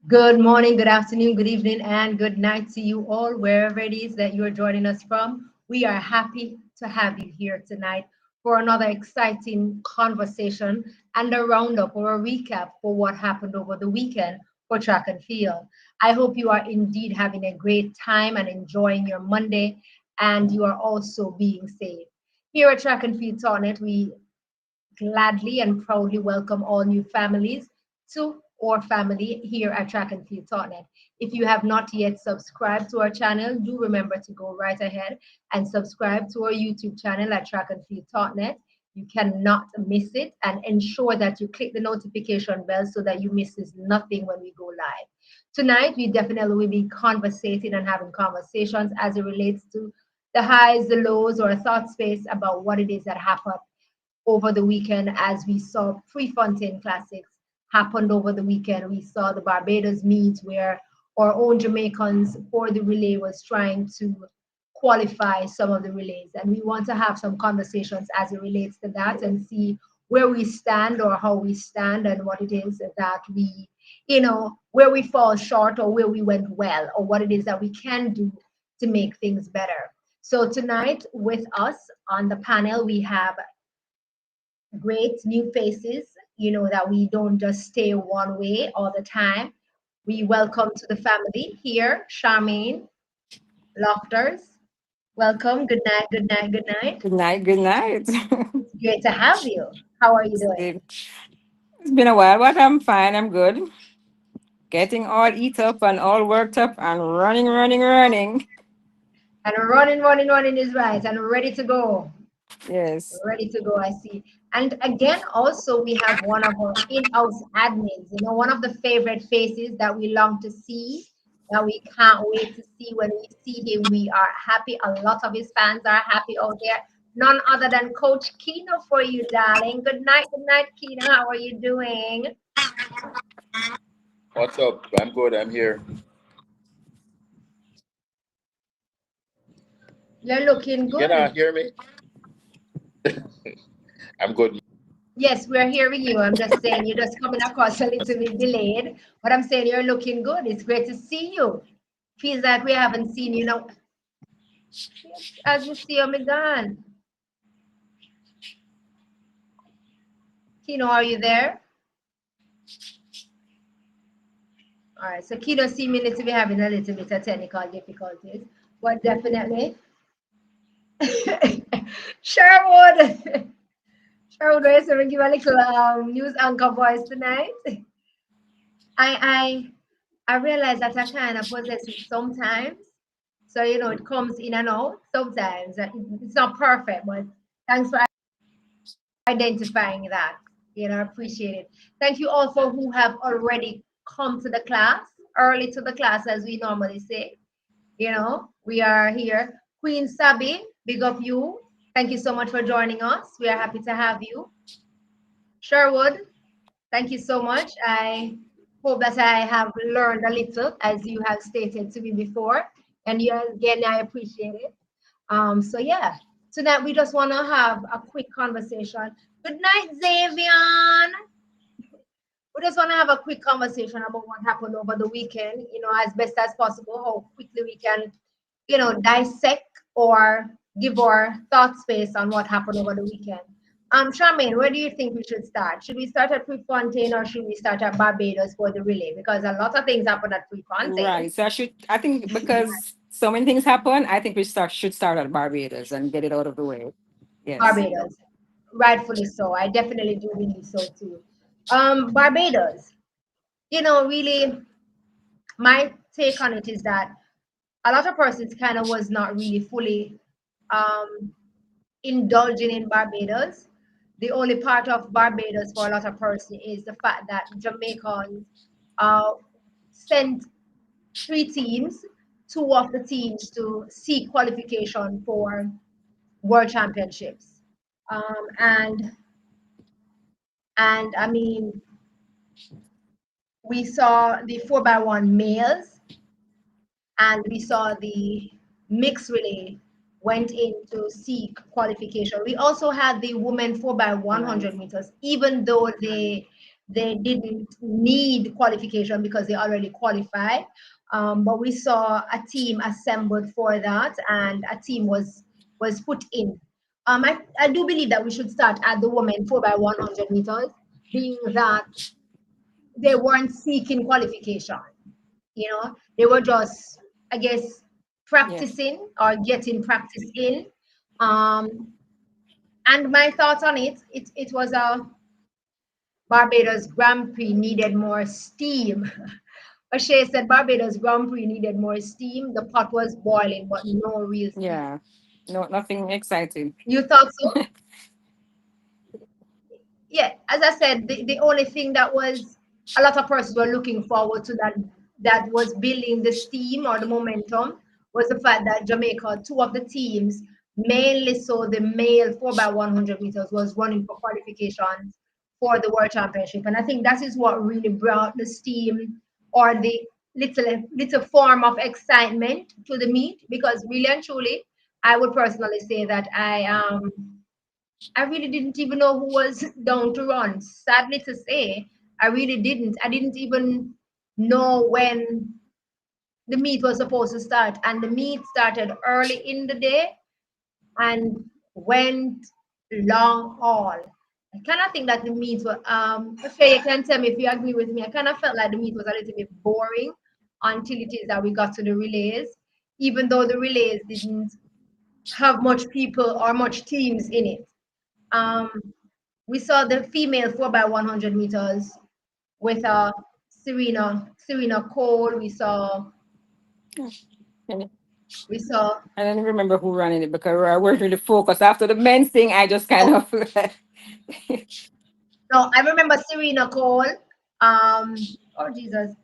Good morning, good afternoon, good evening, and good night to you all, wherever it is that you're joining us from. We are happy to have you here tonight for another exciting conversation and a roundup or a recap for what happened over the weekend for track and field. I hope you are indeed having a great time and enjoying your Monday, and you are also being safe. Here at Track and Field Tonight, we gladly and proudly welcome all new families to our family here at Track and Field Totnet. If you have not yet subscribed to our channel, do remember to go right ahead and subscribe to our YouTube channel at Track and Field Totnet. You cannot miss it, and ensure that you click the notification bell so that you misses nothing when we go live. Tonight, we definitely will be conversating and having conversations as it relates to the highs, the lows, or a thought space about what it is that happened over the weekend. As we saw Prefontaine Classics happened over the weekend. We saw the Barbados meet where our own Jamaicans for the relay was trying to qualify some of the relays. And we want to have some conversations as it relates to that and see where we stand or how we stand and what it is that we, where we fall short or where we went well or what it is that we can do to make things better. So tonight with us on the panel, we have great new faces, that we don't just stay one way all the time. We welcome to the family here, Charmaine Lofters. Welcome. Good night, good night, good night. Good night. Good night. It's great to have you. How are you doing? It's been a while, but I'm fine. I'm good. Getting all eat up and all worked up and running, running, running. And running, running, running is right. And ready to go. Yes. Ready to go, I see. And again, also, we have one of our in-house admins, one of the favorite faces that we long to see, that we can't wait to see. When we see him, we are happy. A lot of his fans are happy out there. None other than Coach Kino for you, darling. Good night, Kino. How are you doing? What's up? I'm good. I'm here. You're looking You cannot good. hear me? I'm good. Yes, we're hearing you. I'm just saying you're just coming across a little bit delayed, but I'm saying you're looking good. It's great to see you. Feels like we haven't seen you now. As you see, oh my God. Kino, are you there? All right, so Kino seemingly to be having a little bit of technical difficulties, but definitely. Sherwood, Sherwood, we're going to give a little news anchor voice tonight. I I realize that I kind of possess it sometimes. So, it comes in and out sometimes. It's not perfect, but thanks for identifying that. Appreciate it. Thank you all for who have already come to the class, early to the class, as we normally say. We are here. Queen Sabi, big up you. Thank you so much for joining us. We are happy to have you. Sherwood, thank you so much. I hope that I have learned a little, as you have stated to me before. And again, I appreciate it. So yeah, tonight we just want to have a quick conversation. Good night, Xavier. We just want to have a quick conversation about what happened over the weekend, as best as possible, how quickly we can, dissect or give our thought space on what happened over the weekend. Charmaine, where do you think we should start? Should we start at Prefontaine or should we start at Barbados for the relay? Because a lot of things happened at Prefontaine. Right. So I think because so many things happen, I think we should start at Barbados and get it out of the way. Yes. Barbados, rightfully so. I definitely do believe so too. Barbados, really, my take on it is that a lot of persons kind of was not really fully um, indulging in Barbados. The only part of Barbados for a lot of persons is the fact that Jamaicans uh, sent three teams, two of the teams to seek qualification for World Championships. Um, and and I mean, we saw the 4x1 males and we saw the mixed relay went in to seek qualification. We also had the women 4x100 Right. meters, even though they didn't need qualification because they already qualified. But we saw a team assembled for that, and a team was put in. I do believe that we should start at the women 4x100 meters, being that they weren't seeking qualification. They were just, I guess, Yes. practicing or getting practice in. Um, and my thoughts on it was a Barbados Grand Prix needed more steam. O'Shea said Barbados Grand Prix needed more steam. The pot was boiling, but no real steam. Yeah. No, nothing exciting. You thought so? Yeah, as I said, the only thing that was a lot of persons were looking forward to that was building the steam or the momentum was the fact that Jamaica, two of the teams, mainly so the male 4x100 meters, was running for qualifications for the World Championship. And I think that is what really brought the steam or the little form of excitement to the meet, because really and truly, I would personally say that I really didn't even know who was down to run. Sadly to say, I really didn't. I didn't even know when the meet was supposed to start. And the meet started early in the day and went long haul. I kind of think that the meet was, okay, you can tell me if you agree with me. I kind of felt like the meet was a little bit boring until it is that we got to the relays, even though the relays didn't have much people or much teams in it. Um, we saw the female 4x100 meters with Serena Cole. And We saw I don't remember who ran in it because I weren't really focused. After the men's thing, I just kind oh of no, I remember Serena Cole. Oh Jesus,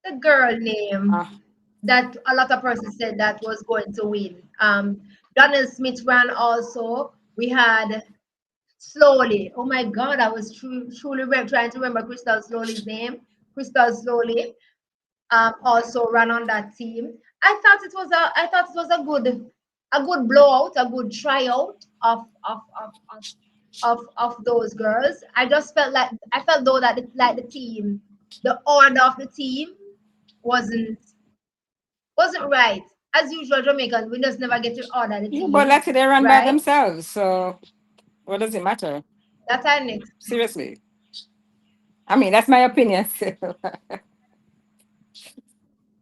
the girl name ah, that a lot of persons said that was going to win. Donald Smith ran also. We had Slowly. Oh my God, I was truly trying to remember Crystal Slowly's name. Crystal Slowly also ran on that team. I thought it was a good blowout, a good tryout of those girls. I felt though that the team, the order of the team wasn't wasn't right. As usual, Jamaicans, we just never get to order the yeah, but team, luckily they run by right? themselves. So what does it matter? That's our next. Seriously. I mean, that's my opinion.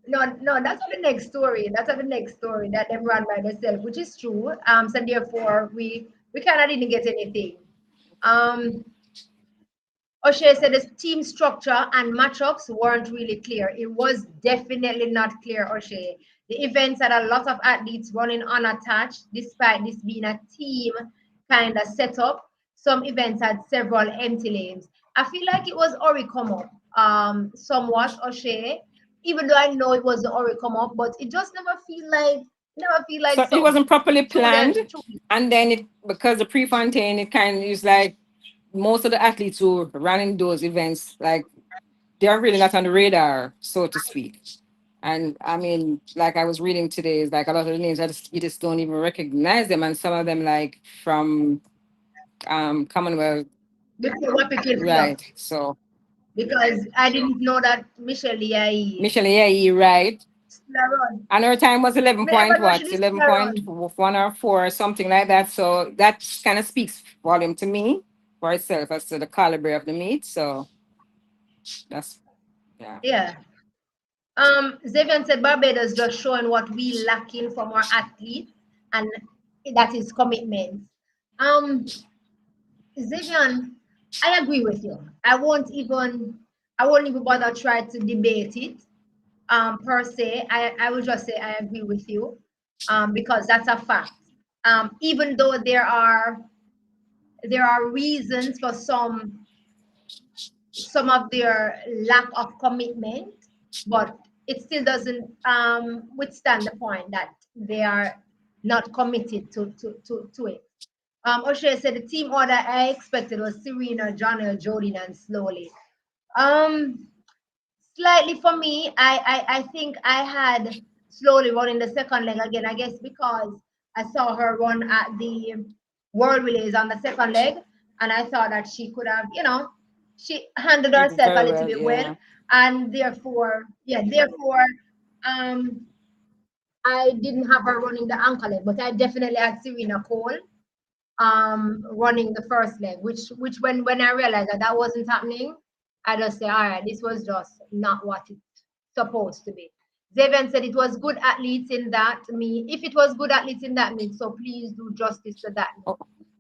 No, that's not the next story. That's not the next story that them run by themselves, which is true. So therefore we kind of didn't get anything. Um, O'Shea said the team structure and matchups weren't really clear. It was definitely not clear, O'Shea. The events had a lot of athletes running unattached, despite this being a team kind of setup. Some events had several empty lanes. I feel like it was Ori come up, somewhat O'Shea, even though I know it was the Ori come up, but it just never feel like So it so. wasn't properly Through planned, them, and then it because the Prefontaine, it kind of is like most of the athletes who ran in those events, like they're really not on the radar, so to speak. And I mean, like I was reading today, is like a lot of the names you just don't even recognize them, and some of them like from Commonwealth, before what people know, right? So because I didn't know that Michelle Yai Michelle, yeah, you right. still around. And her time was 11 Me ever point know she what? is still 11.1 or 4 or something like that. So that kind of speaks volume to me for itself as to the caliber of the meat. So that's yeah. Yeah. Xavier said Barbados just showing what we lacking from our athletes, and that is commitment. Um, Xavier, I agree with you. I won't even bother try to debate it. Per se, I will just say I agree with you. Because that's a fact. Even though there are reasons for some of their lack of commitment, but it still doesn't withstand the point that they are not committed to it. O'Shea said the team order I expected was Serena, Jonel, Jodin, and Slowly. Um, Slightly for me, I think I had Slowly running the second leg again. I guess because I saw her run at the World Relays on the second leg, and I thought that she could have, she handled Did herself a very little well, bit well, yeah. and therefore, um, I didn't have her running the anchor leg, but I definitely had Serena Cole running the first leg, which when I realized that that wasn't happening, I just say, all right, this was just not what it's supposed to be. Xavier said it was good athletes in that meet. If it was good athletes in that meet, so please do justice to that meet. Oh,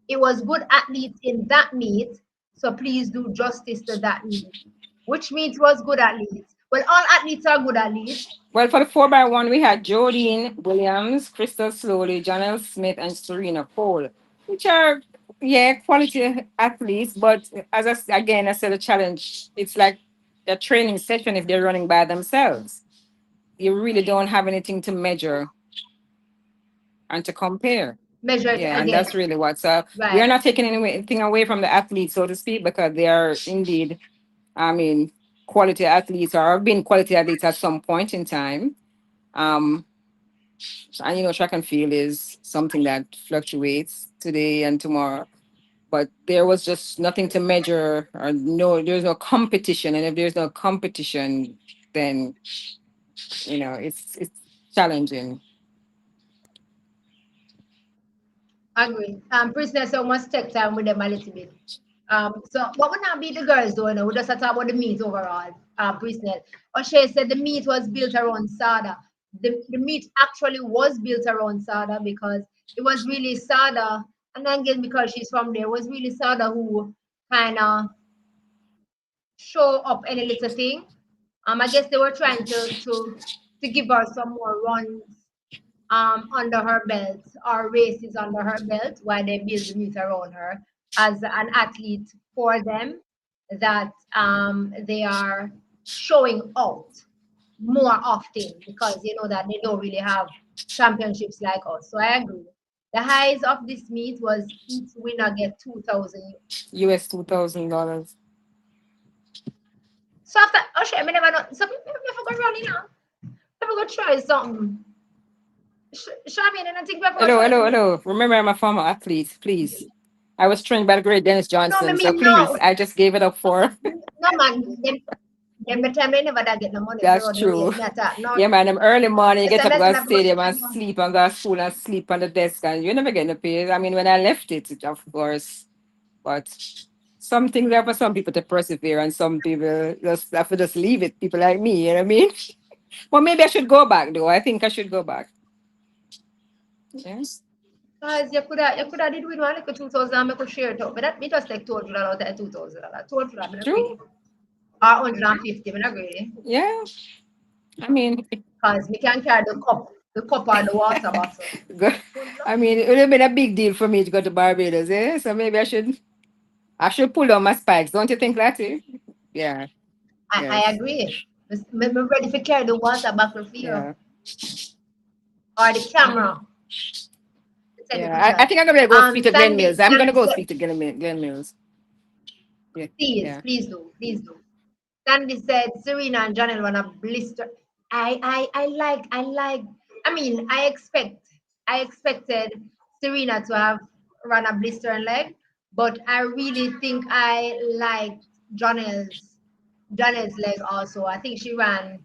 It was good athletes in that meet, so please do justice to that meet. Which meet was good athletes? Well, all athletes are good athletes. well, for the 4x1, we had Jodine Williams, Crystal Slowly, Janelle Smith, and Serena Cole, which are, yeah, quality athletes. But again, I said the challenge, it's like a training session if they're running by themselves. You really don't have anything to measure and to compare. Measured Yeah, and that's against. really what. So we are Right. not taking anything away from the athletes, so to speak, because they are indeed, I mean, quality athletes or have been quality athletes at some point in time. Um, and track and field is something that fluctuates today and tomorrow. But there was just nothing to measure, or no, there's no competition. And if there's no competition, then it's challenging. Agree. Prisoners, so must take time with them a little bit. So what would not be the girls doing? We just talk about the meat overall. Prisoners. O'Shea said the meat was built around Sada. The meat actually was built around Sada because it was really Sada, and then again because she's from there, it was really Sada who kind of show up any little thing. I guess they were trying to give her some more runs under her belt or races under her belt while they build the meet around her as an athlete for them that they are showing out more often because you know that they don't really have championships like us. So I agree. The highs of this meet was each winner get 2,000. US $2,000. So after, oh shit, I mean, never know. So we forgot running now. We forgot try something. Shabby, and I think we forgot Hello, try hello, something. hello. Remember, I'm a former athlete, please. I was trained by the great Dennis No, me Johnson, so mean please, no. I just gave it up for. No man, them the time they never da get no money for That's run the race. true. Me attack. No, Yeah, man, I'm early morning, you it's get a up, go lesson to I forgot stadium and try for. sleep and go to school and sleep on the desk, and you never get no pay. I mean, when I left it, of course, but some things are for some people to persevere, and some people just have to just leave it. People like me, you know what I mean? Well, maybe I should go back, though. I think I should go back. Yes, Guys, you coulda did with one like 2,000 I could share it out. But that me just take $200 out of 2,000. 200, I'm not true. greedy. Or 150, I'm not greedy. Yeah, I mean, Because we can carry the cup the cup or the water bottle. Go, Good luck. I mean, it would have been a big deal for me to go to Barbados, eh? So maybe I should pull on my spikes. Don't you think, Lati? Yeah. I Yes. agree. Me ready to carry the water bottle for you Yeah. or the camera to take the Yeah. I pictures. think I'm gonna go speak to Glenn Mills. I'm gonna Sandy go said, speak to Glenn Mills. Yeah. please, Yeah. please do, please do. Sandy said Serena and Janelle wanna blister. I like. I mean, I expected Serena to have run a blister and leg, but I really think I liked Janelle's leg also. I think she ran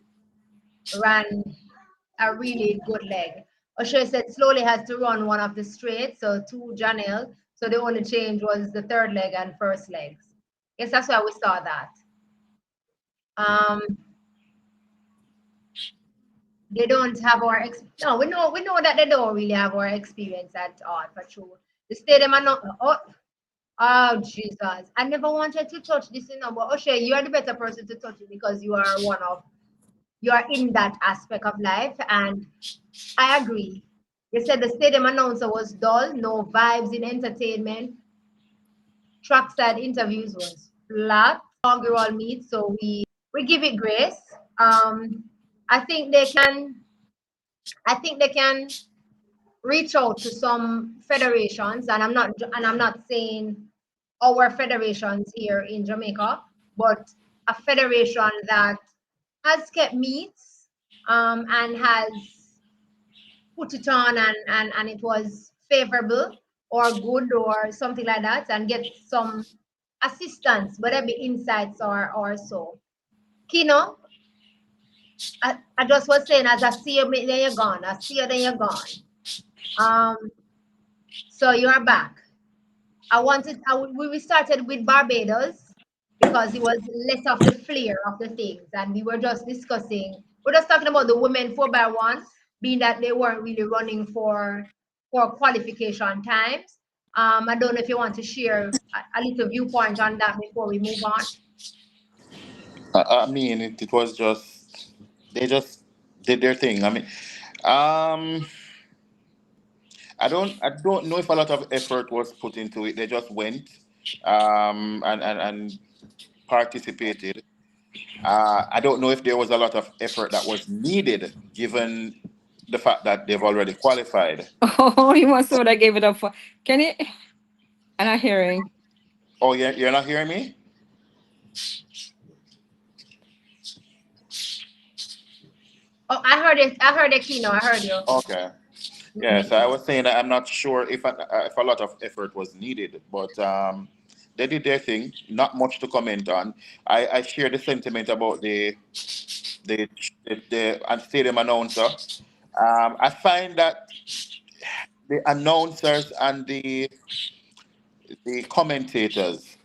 a really good leg. O'Shea said slowly has to run one of the straight, so two Janelle. So the only change was the third leg and first legs. Yes, that's why we saw that. Um, they don't have our no, we know that they don't really have our experience at all for sure. The stadium are not oh Jesus. I never wanted to touch this, but O'Shea, you are the better person to touch it because you are in that aspect of life, and I agree. They said the stadium announcer was dull, no vibes in entertainment. Trackside interviews was flat. Inaugural meet, so we give it grace. Um, I think they can. I think they can reach out to some federations, and I'm not saying our federations here in Jamaica, but a federation that has kept meets and has put it on and it was favorable or good or something like that and get some assistance, whatever insights or so. Kino, I just was saying as I see you, then you're gone. I see you, then you're gone. Um, so you're back. We started with Barbados because it was less of the flair of the things, and we're just talking about the women 4x1, being that they weren't really running for qualification times. I don't know if you want to share a little viewpoint on that before we move on. I mean, it was just they just did their thing. I mean, um, I don't know if a lot of effort was put into it. They just went, and participated. I don't know if there was a lot of effort that was needed, given the fact that they've already qualified. Oh, you must have I gave it up for. Can you? I'm not hearing. Oh, you're not hearing me? Oh, I heard it. I heard it, Kino. I heard you. Okay. Yeah, so I was saying that I'm not sure if a lot of effort was needed, but they did their thing. Not much to comment on. I share the sentiment about the the stadium announcer. I find that the announcers and the commentators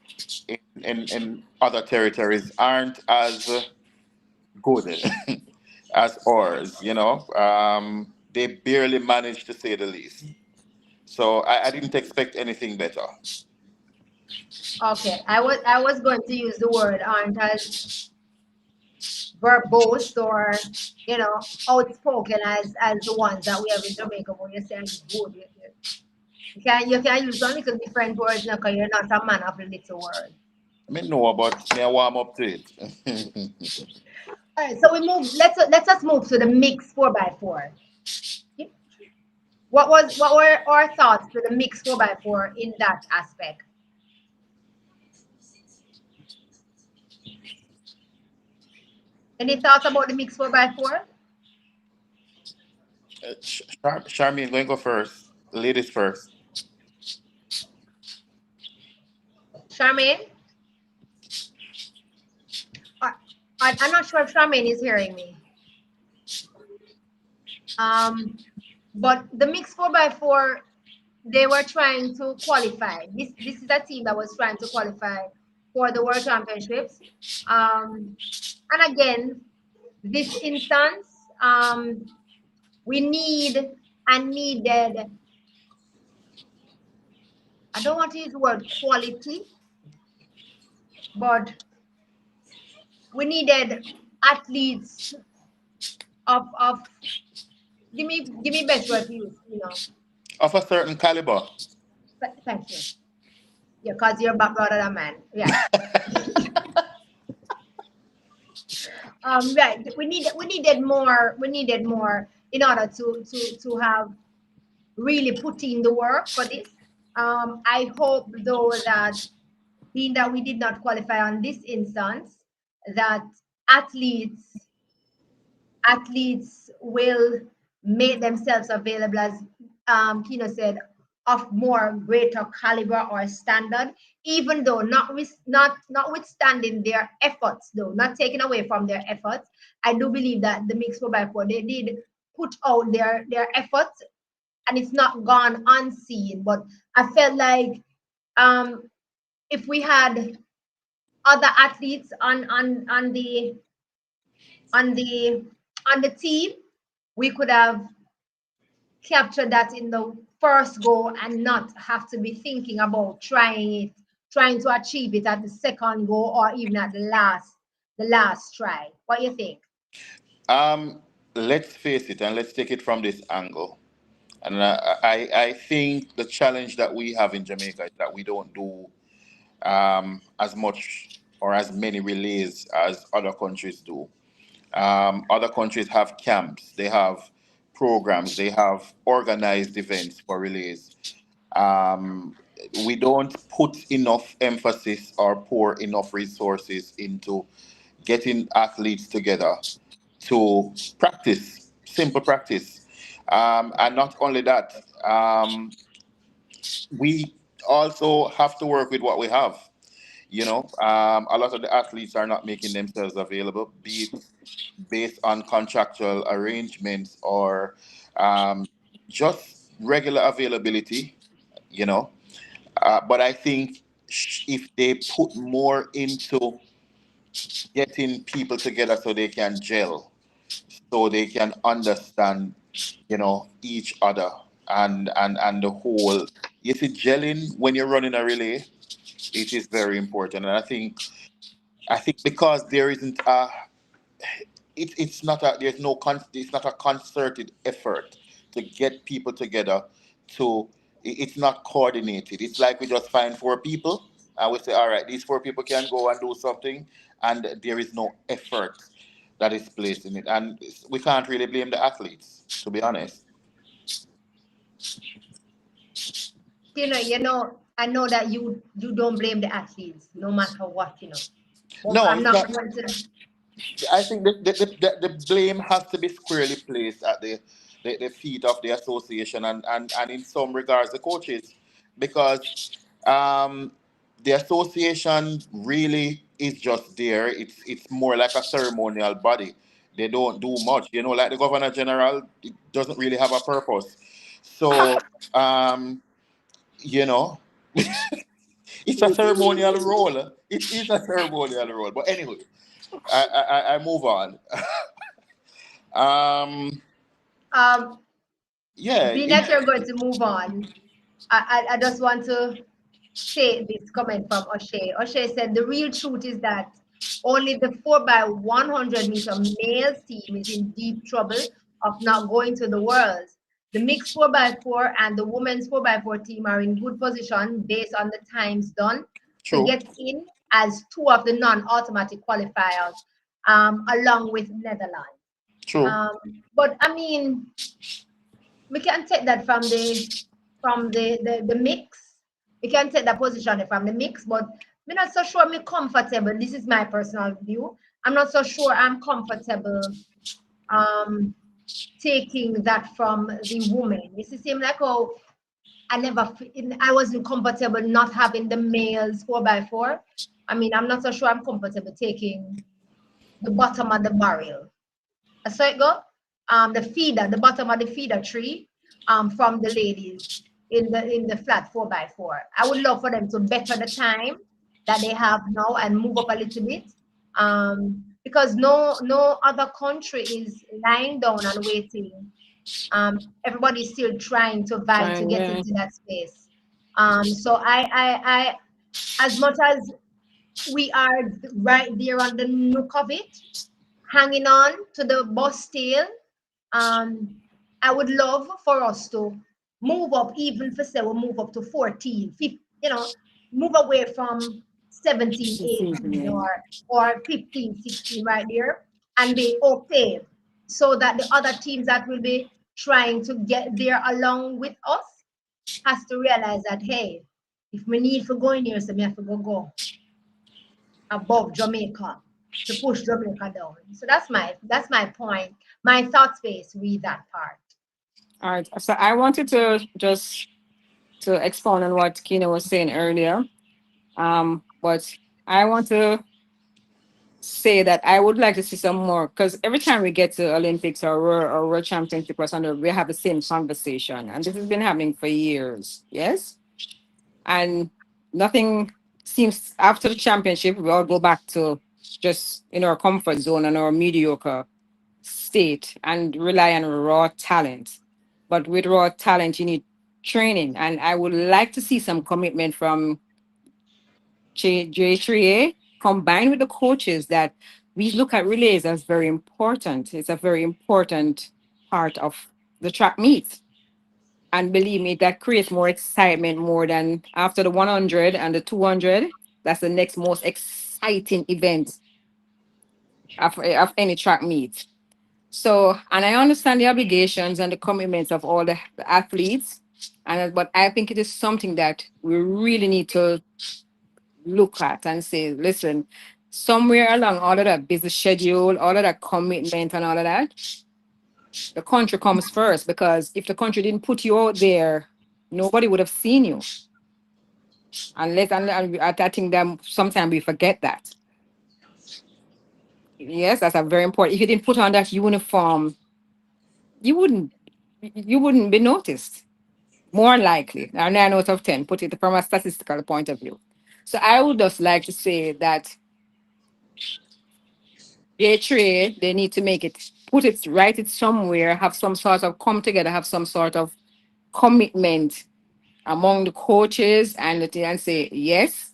in other territories aren't as good as ours. They barely manage, to say the least. So I didn't expect anything better. Okay, I was going to use the word aren't as verbose or outspoken as the ones that we have in Jamaica. But you're saying good. You can use only little different words now because you're not a man of little words. I mean, no, but me I warm up to it. All right, so we move. Let's move to the mix 4x4. What were our thoughts to the mix 4x4 in that aspect? Any thoughts about the mix 4x4? Charmaine, going to go first. Ladies first. Charmaine? I, I'm not sure if Charmaine is hearing me. Um, but the mix 4x4, they were trying to qualify. This is a team that was trying to qualify for the World Championships. Um, and again, this instance, we need and needed, I don't want to use the word quality, but we needed athletes of give me best word to use. Of a certain caliber. Thank you. Yeah, cause you're back brother than man. Right. Right. We needed more in order to have really put in the work for this. I hope though that being that we did not qualify on this instance, that athletes athletes will make themselves available as Kino said, of more greater caliber or standard, even though notwithstanding their efforts, though not taking away from their efforts. I do believe that the mixed 4x4 they did put out their efforts and it's not gone unseen. But I felt like um, if we had other athletes on the on the team, we could have captured that in the first go and not have to be thinking about trying to achieve it at the second go or even at the last try. What do you think? Um, let's face it and let's take it from this angle. And I think the challenge that we have in Jamaica is that we don't do as much or as many relays as other countries do. Other countries have camps, they have programs, they have organized events for relays. Um, we don't put enough emphasis or pour enough resources into getting athletes together to practice, simple practice. And not only that, we also have to work with what we have. A lot of the athletes are not making themselves available, be it based on contractual arrangements or um, just regular availability, you know. But I think if they put more into getting people together so they can gel, so they can understand, each other and the whole. You see, gelling when you're running a relay, it is very important, and I think because there isn't a it's not a there's no it's not a concerted effort to get people together to it's not coordinated. It's like we just find four people and we say, all right, these four people can go and do something, and there is no effort that is placed in it, and we can't really blame the athletes, to be honest. I know that you don't blame the athletes no matter what. But No, I'm it's not not. going to. I think the blame has to be squarely placed at the feet of the association and in some regards the coaches, because um, the association really is just there. It's more like a ceremonial body. They don't do much, like the governor general. It doesn't really have a purpose. So um, you know, it's a ceremonial role. It is a ceremonial role. But anyway, I move on. Um, um, yeah, Being that you're going to move on, I just want to say this comment from O'Shea. O'Shea said the real truth is that only the 4x100 meter males team is in deep trouble of not going to the Worlds. The mixed 4x4 and the women's 4x4 team are in good position based on the times done to true, get in as two of the non-automatic qualifiers, along with Netherlands. true. But I mean, we can take that from the mix. We can take that position from the mix, but I'm not so sure I'm comfortable. This is my personal view. I'm not so sure I'm comfortable um taking that from the woman. It's the same like how I wasn't comfortable not having the males 4x4. I mean, I'm not so sure I'm comfortable taking the bottom of the barrel. So it go. The bottom of the feeder tree, from the ladies in the flat 4x4. I would love for them to better the time that they have now and move up a little bit, because no other country is lying down and waiting. Everybody's still trying to vie to Fine, get yeah. into that space. So I as much as we are right there on the nook of it, hanging on to the bus tail. Um, I would love for us to move up, even for say we move up to 14, 15, move away from 17, This 18 evening. or 15, 16 right there and be okay. So that the other teams that will be trying to get there along with us has to realize that hey, if we need to go in here, so we have to go above Jamaica to push Jamaica down. So that's my point. My thought space with that part. All right. So I wanted to just to expound on what Kina was saying earlier. But I want to say that I would like to see some more because every time we get to Olympics or World Championship or something, we have the same conversation, and this has been happening for years. Yes, and nothing seems after the championship. We all go back to just in our comfort zone and our mediocre state and rely on raw talent. But with raw talent, you need training, and I would like to see some commitment from J3A combined with the coaches that we look at relays as very important. It's a very important part of the track meet. And believe me, that creates more excitement more than after the 100 and the 200. That's the next most exciting event of any track meet. So, and I understand the obligations and the commitments of all the athletes. But I think it is something that we really need to look at and say, listen, somewhere along all of that busy schedule, all of that commitment and all of that, the country comes first because if the country didn't put you out there, nobody would have seen you. I think that sometimes we forget that. Yes, that's a very important. If you didn't put on that uniform, you wouldn't you wouldn't be noticed. More likely, now 9 out of 10, put it from a statistical point of view. So I would just like to say that they trade, they need to make it, put it, write it somewhere, have some sort of come together, have some sort of commitment among the coaches and the thing and say, yes,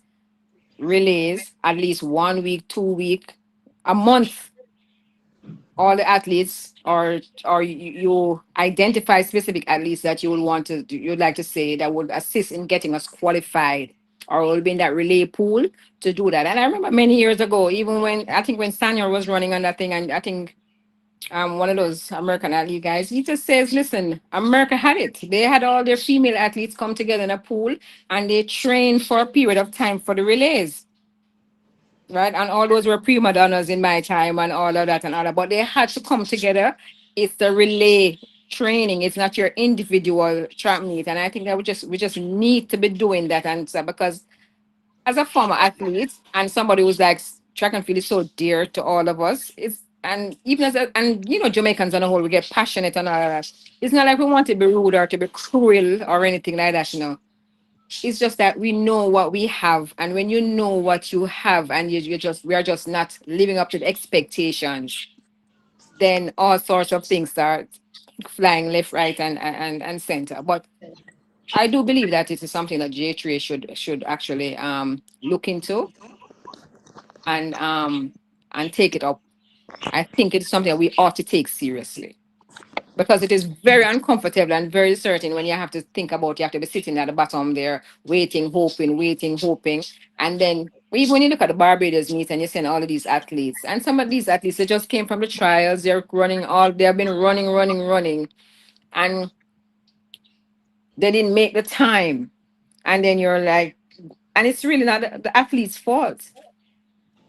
relays at least 1 week, 2 week, a month, all the athletes or you identify specific athletes that you would want to you'd like to say that would assist in getting us qualified or will be in that relay pool to do that. And I remember many years ago, even when I think when Sanyal was running on that thing, and I think one of those American athlete guys, he just says, listen, America had it. They had all their female athletes come together in a pool and they trained for a period of time for the relays, right? And all those were prima donnas in my time and all of that and all that. But they had to come together. It's the relay training. It's not your individual track meet. And I think that we just need to be doing that. And so, because as a former athlete and somebody who's like track and field is so dear to all of us, it's and even as a, and Jamaicans on the whole, we get passionate and all of that. It's not like we want to be rude or to be cruel or anything like that, it's just that we know what we have, and when you know what you have, and we are just not living up to the expectations, then all sorts of things start flying left, right, and center. But I do believe that it is something that J3 should actually look into and take it up. I think it's something that we ought to take seriously, because it is very uncomfortable and very certain when you have to think about you have to be sitting at the bottom there waiting, hoping. And then even when you look at the Barbados meet and you send all of these athletes, and some of these athletes they just came from the trials, they have been running, and they didn't make the time. And then you're like, and it's really not the athlete's fault,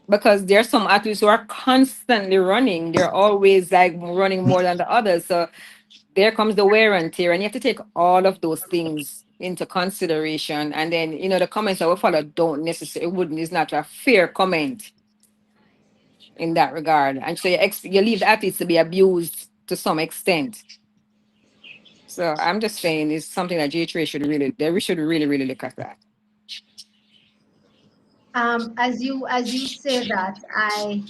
because there are some athletes who are constantly running. They're always like running more than the others. So there comes the wear and tear, and you have to take all of those things into consideration. And then the comments that we follow don't necessarily wouldn't is not a fair comment in that regard, and so you leave the athletes to be abused to some extent. So I'm just saying it's something that J3 should really look at that. As you say that, I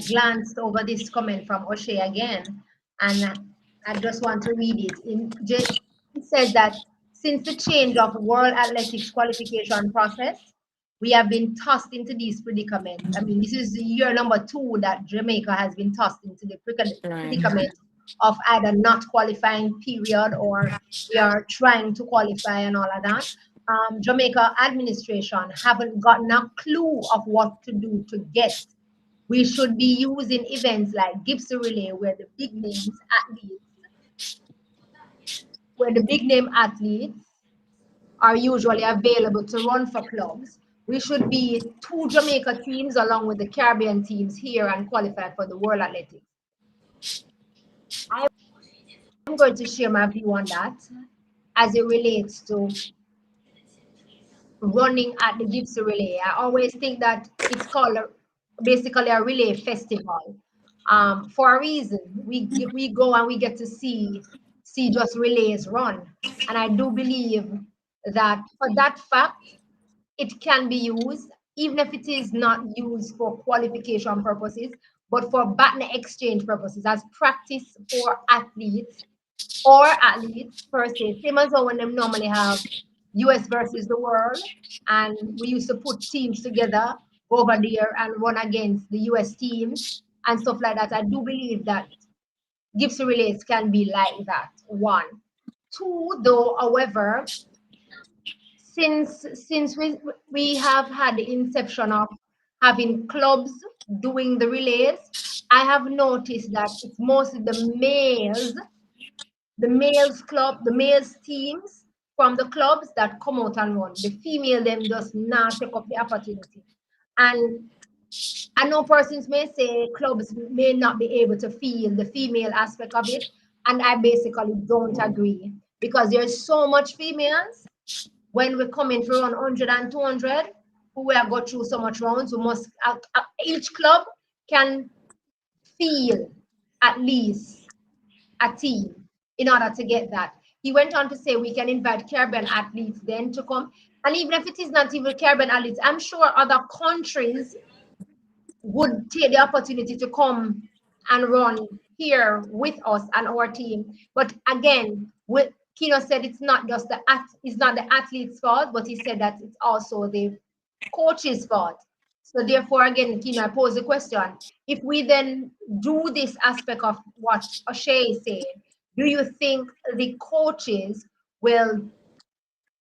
glanced over this comment from O'Shea again, and I just want to read it. It says that since the change of World Athletics qualification process, we have been tossed into these predicaments. I mean, this is year number 2 that Jamaica has been tossed into the Right. predicament of either not qualifying period or we are trying to qualify and all of that. Jamaica administration haven't gotten a clue of what to do to get. We should be using events like Gibson Relay, where the big name athletes are usually available to run for clubs. We should be two Jamaica teams along with the Caribbean teams here and qualify for the World Athletics. I'm going to share my view on that as it relates to running at the Gypsy Relay. I always think that it's called basically a relay festival. For a reason, we go and we get to see just relays run, and I do believe that for that fact, it can be used, even if it is not used for qualification purposes, but for baton exchange purposes, as practice for athletes or athletes per se. Same as how when them normally have US versus the world, and we used to put teams together, go over there and run against the US teams and stuff like that. I do believe that Gibson relays can be like that. One. Two, though, however, since we have had the inception of having clubs doing the relays, I have noticed that it's mostly the males club, the males teams from the clubs that come out and run. The female them just not take up the opportunity. And I know persons may say clubs may not be able to feel the female aspect of it, and I basically don't agree because there's so much females when we come in for run 100 and 200, who will go through so much rounds, we must each club can feel at least a team in order to get that. He went on to say we can invite Caribbean athletes then to come. And even if it is not even Caribbean athletes, I'm sure other countries would take the opportunity to come and run here with us and our team. But again, with Kino said it's not just it's not the athlete's fault, but he said that it's also the coach's fault. So therefore, again, Kino, I pose the question: if we then do this aspect of what O'Shea is saying, do you think the coaches will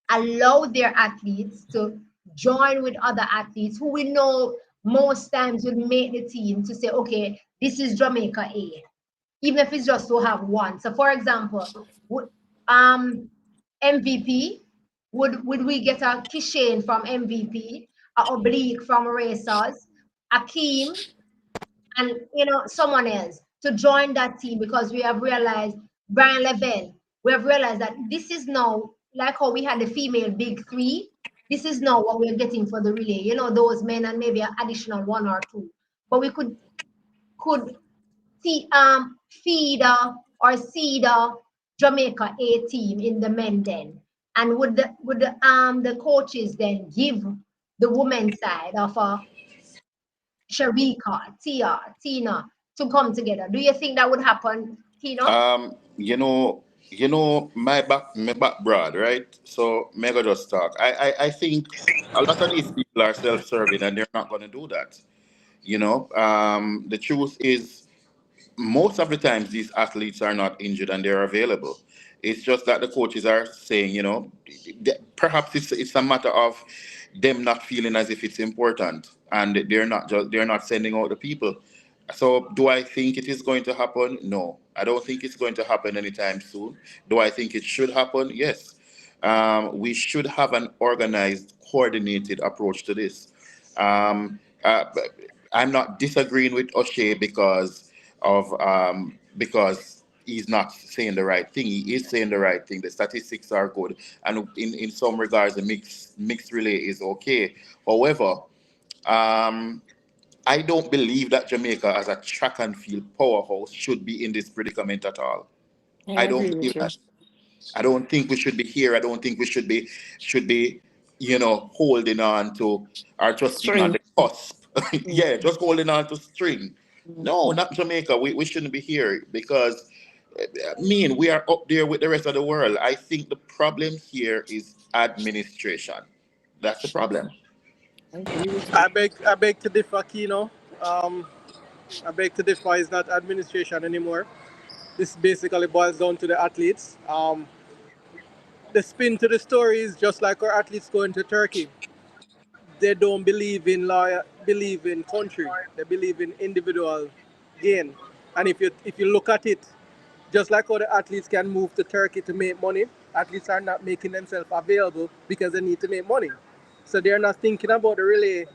allow their athletes to join with other athletes who we know most times will make the team to say, okay, this is Jamaica A, even if it's just to have one. So for example, would MVP, would we get a Kishane from MVP, a Oblique from Racers, Akeem, and someone else to join that team because we have realized Brian Levin, we have realized that this is now like how we had the female big three. This is now what we're getting for the relay. Those men and maybe an additional one or two. But we could see feed or seed Jamaica A team in the men then, and would the coaches then give the women's side of Sharika, Tina to come together? Do you think that would happen, Tina? My back broad, right? So mega just talk. I think a lot of these people are self-serving and they're not gonna do that. The truth is most of the times these athletes are not injured and they're available. It's just that the coaches are saying, perhaps it's a matter of them not feeling as if it's important, and they're not sending out the people. So do I think it is going to happen? No, I don't think it's going to happen anytime soon. Do I think it should happen? Yes. We should have an organized, coordinated approach to this. But I'm not disagreeing with O'Shea because he's not saying the right thing. He is saying the right thing. The statistics are good, and in some regards, the mixed relay is okay. However, um, I don't believe that Jamaica, as a track and field powerhouse, should be in this predicament at all. I I don't agree with believe you. that. I don't think we should be here. I don't think we should be holding on to or just being on String. the cusp. Mm, Yeah, just holding on to string. No, not Jamaica. We shouldn't be here because we are up there with the rest of the world. I think the problem here is administration. That's the problem. I agree with you. I beg to differ, Kino. Um, I beg to differ. It's not administration anymore. This basically boils down to the athletes. The spin to the story is just like our athletes going to Turkey. They don't believe in country. They believe in individual gain. And if you look at it, just like how the athletes can move to Turkey to make money, athletes are not making themselves available because they need to make money. So they're not thinking about the relay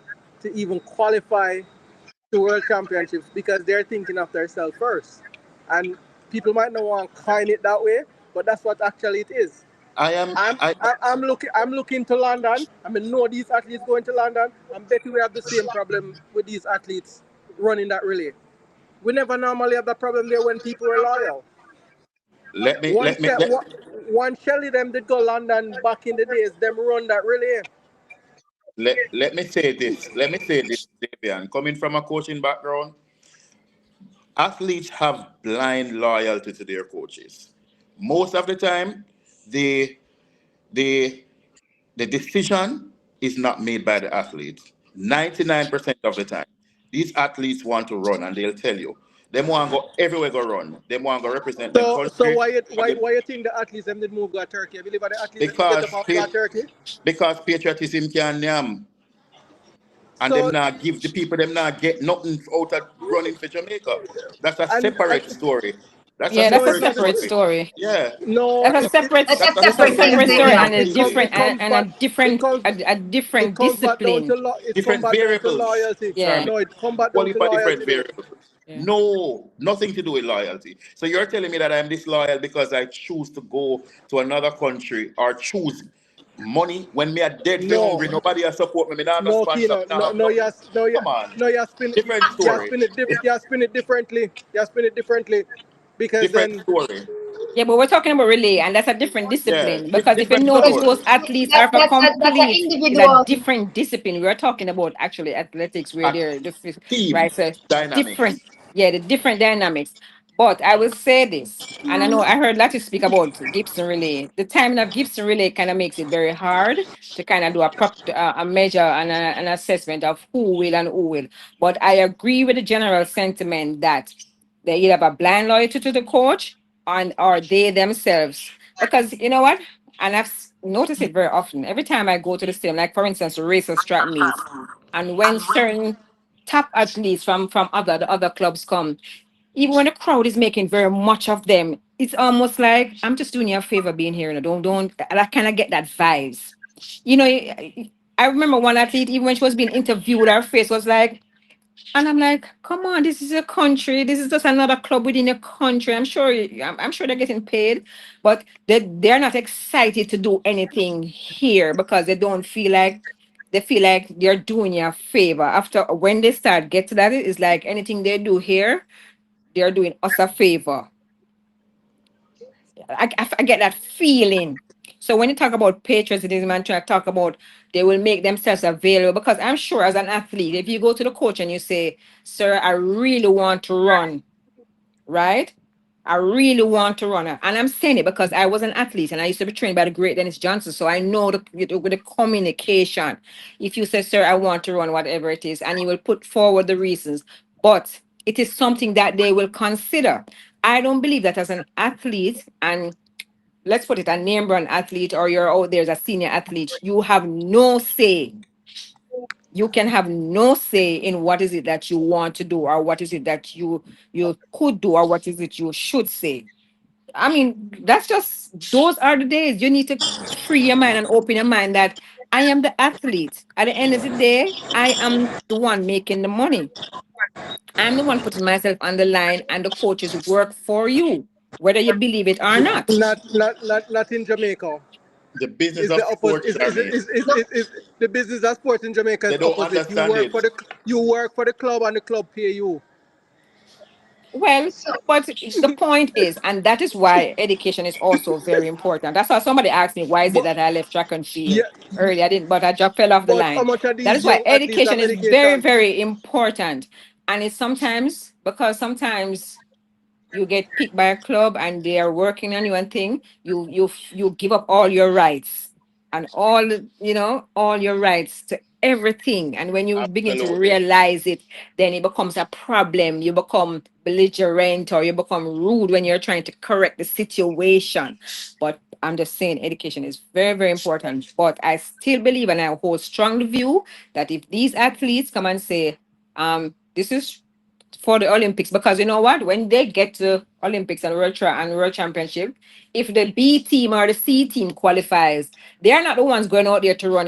to even qualify to world championships because they're thinking of themselves first. And people might not want to coin it that way, but that's what actually it is. I am. I'm looking to London. I mean, know these athletes going to London. I'm betting we have the same problem with these athletes running that relay. We never normally have the problem there when people are loyal. Let me. One, Let me. She- Let, one, one Shelley them did go London back in the days. Them run that relay. let me say this. Let me say this, Davian. Coming from a coaching background, athletes have blind loyalty to their coaches. Most of the time, the the the decision is not made by the athletes. 99% of the time, these athletes want to run, and they'll tell you. They want to go everywhere go run. They want to go represent them So country. why you And why they- why you think the athletes them did move to Turkey? I believe the athletes them get because up and go to pa- Turkey. because patriotism can yam, and them So not give the people them not get nothing out of running for Jamaica. That's a and separate story. That's a Yeah, no, that's a it's separate not. separate story. story. Yeah, No, That's a separate That's that's a a that's a separate separate thing, separate story story Davion. and a it different completely. comes back. It comes a it different comes back down to discipline. it comes Different back down to variables, loyalty. Yeah. Charmaine. No, it come back down Only to for different loyalty though. variables. Yeah. No, nothing to do with loyalty. So you're telling me that I'm disloyal because I choose to go to another country or choose money when me are dead for No, hungry, nobody has support me, me nah go no, sponsor, me Kino, nah no, have no, nothing. yes, no, yeah, Come on. no, you spin it, Different story. you spin it differently. You spin it differently, because Different then story. Yeah, but we're talking about relay, and that's a different Yeah, discipline. Because if you different no, notice, story. those athletes That, are for that's an complete. It's a individual. different discipline. We're talking about actually athletics, where A they're team right. So different, dynamics. yeah, the different dynamics. But I will say this, and I know I heard Lati speak about Gibson relay. The timing of Gibson relay kind of makes it very hard to kind of do a measure and an assessment of who will and who will. But I agree with the general sentiment that they either have a blind loyalty to the coach and or they themselves. Because you know what? And noticed it very often. Every time I go to the stadium, like for instance, race or track meets, and when certain top athletes from the other clubs come, even when the crowd is making very much of them, it's almost like I'm just doing you a favor being here. And don't I kind of get that vibes. You know, I remember one athlete, even when she was being interviewed, her face was like, and I'm like, come on, this is a country. This is just another club within a country. I'm sure they're getting paid, but they're not excited to do anything here because they feel like they're doing you a favor. After when they start get to that, it's like anything they do here, they're doing us a favor. I get that feeling. So when you talk about patriotism and try to talk about they will make themselves available, because I'm sure as an athlete, if you go to the coach and you say, "Sir, I really want to run," right? I really want to run. And I'm saying it because I was an athlete and I used to be trained by the great Dennis Johnson. So I know with the communication. If you say, "Sir, I want to run," whatever it is, and you will put forward the reasons, but it is something that they will consider. I don't believe that as an athlete, and let's put it a name brand athlete, or you're out there as a senior athlete, you have no say. You can have no say in what is it that you want to do, or what is it that you could do, or what is it you should say. I mean, that's just those are the days. You need to free your mind and open your mind that I am the athlete. At the end of the day, I am the one making the money. I'm the one putting myself on the line, and the coaches work for you, whether you believe it or not. not in Jamaica. The business Is of the opposite? sports, Charmaine. No, Is the business of sports in Jamaica They is don't opposite? understand it. You work for the club and the club pay you. Well, so but the point is, and that is why education is also very important. That's why somebody asked me, why is it But that I left track and field yeah, early? I didn't, but I just fell off the but how line. much of That these is why young athletes education have is very, education? very important. And it's sometimes because sometimes you get picked by a club and they are working on you and thing, you give up all your rights and all your rights everything. And when you begin to Absolutely. realize it, then it becomes a problem. You become belligerent or you become rude when you're trying to correct the situation. But I'm just saying education is very, very important. But I still believe and I hold strong the view that if these athletes come and say, this is for the Olympics, because you know what? When they get to Olympics and World Championship, if the B team or the C team qualifies, they are not the ones going out there to run,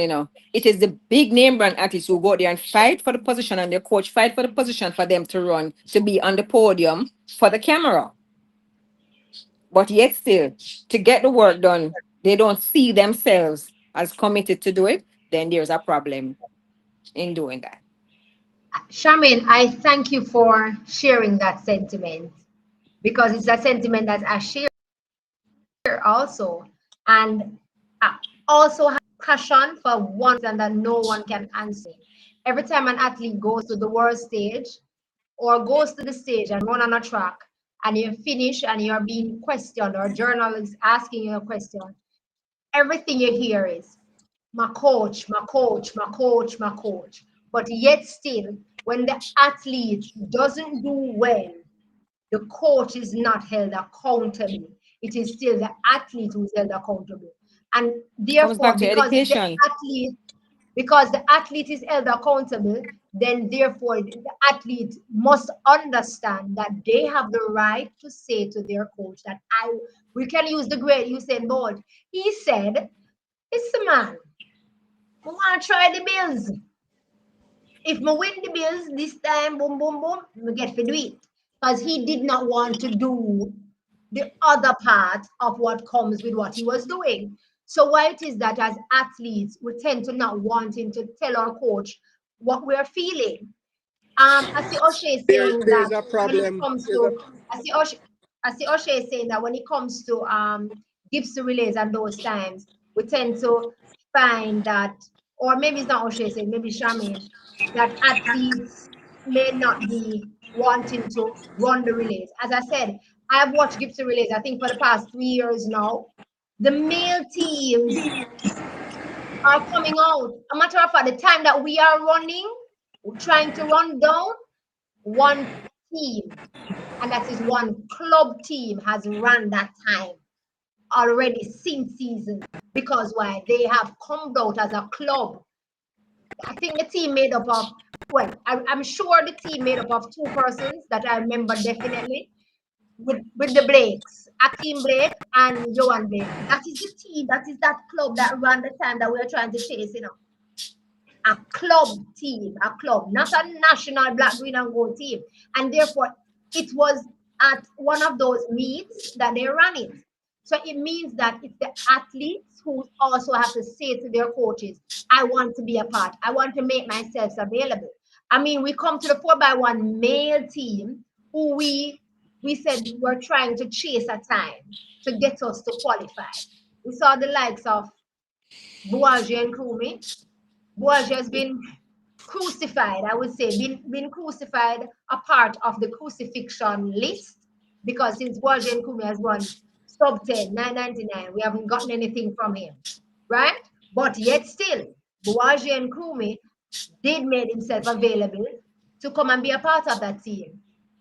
It is the big name brand athletes who go there and fight for the position, and their coach fight for the position for them to run, to be on the podium for the camera. But yet still, to get the work done, they don't see themselves as committed to do it, then there's a problem in doing that. Charmaine, I thank you for sharing that sentiment because it's a sentiment that I share also. And I also have passion for one and that no one can answer. Every time an athlete goes to the world stage or goes to the stage and run on a track and you finish and you're being questioned or journalists asking you a question, everything you hear is my coach, my coach, my coach, my coach. But yet still, when the athlete doesn't do well, the coach is not held accountable. It is still the athlete who is held accountable. And Comes therefore, back to education. because the athlete is held accountable, then therefore the athlete must understand that they have the right to say to their coach that we can use the great Usain Bolt. He said, "It's man, I want to try the bills. If I win the bills this time, boom, boom, boom, I get to do it." Because he did not want to do the other part of what comes with what he was doing. So why it is that as athletes, we tend to not wanting to tell our coach what we're feeling. I see O'Shea saying There's that a when it problem. comes to, I see O'Shea saying that when it comes to Gibson relays and those times, we tend to find that, or maybe it's not O'Shea saying, maybe Charmaine, that athletes may not be wanting to run the relays. As I said, I've watched Gibson relays, I think for the past 3 years now. The male teams are coming out. A matter of fact, the time that we are running, trying to run down, one team, and that is one club team, has run that time already since season. Because why? They have come out as a club. I think the team made up of, well, I'm sure the team made up of two persons that I remember definitely with the Blakes, Akeem Blake and Joan Blake. That is the team, that is that club that ran the time that we are trying to chase. A club team, a club, not a national black, green, and gold team. And therefore, it was at one of those meets that they ran it. So it means that it's the athletes who also have to say to their coaches, I want to be a part, I want to make myself available. I mean, we come to the 4x1 male team who we said we're trying to chase a time to get us to qualify. We saw the likes of Bouagie and Kumi. Boaz has been crucified, I would say, been crucified, a part of the crucifixion list, because since Boaz and Kumi has won sub 10, 999, we haven't gotten anything from him, right? But yet still, Boaz and Kumi did make himself available to come and be a part of that team.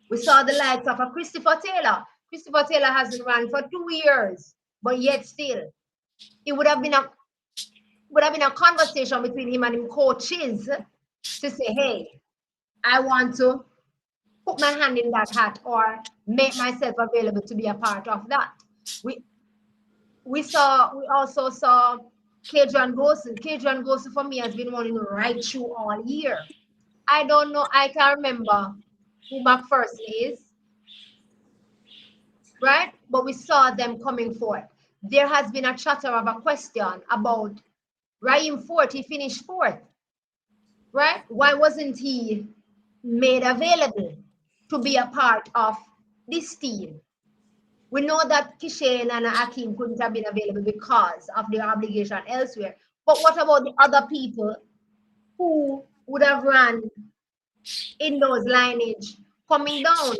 We saw the likes of a Christopher Taylor. Christopher Taylor hasn't run for 2 years, but yet still, it would have been a conversation between him and him coaches to say, hey, I want to put my hand in that hat or make myself available to be a part of that. We also saw Kedron Gosu. Kedron Gosu for me has been running right through all year. I don't know, I can't remember who McPherson is, right? But we saw them coming forth. There has been a chatter of a question about Raheem Fort. He finished fourth, right? Why wasn't he made available to be a part of this team? We know that Kishen and Akeem couldn't have been available because of their obligation elsewhere. But what about the other people who would have run in those lineage coming down?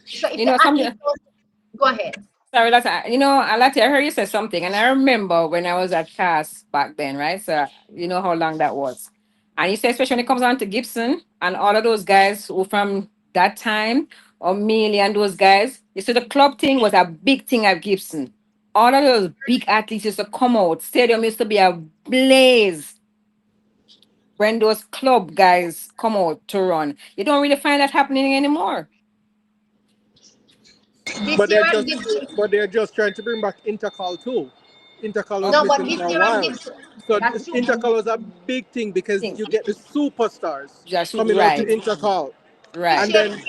So if You the know, athlete something goes, go ahead. Sorry, that's you know, Alati, I heard you say something, and I remember when I was at CAS back then, right? So you know how long that was. And you say, especially when it comes on to Gibson and all of those guys who from that time, or Mealy and those guys, you see the club thing was a big thing at Gibson. All of those big athletes used to come out. Stadium used to be a blaze when those club guys come out to run. You don't really find that happening anymore. This But year they're at just Gibson. but they're just trying to bring back Intercal too. Intercal was Oh, No, but missing this for a year at while. Gibson. So That's true, but Intercal was a big thing because thing. you get the superstars Just coming out to right, Intercal. this And right. year, then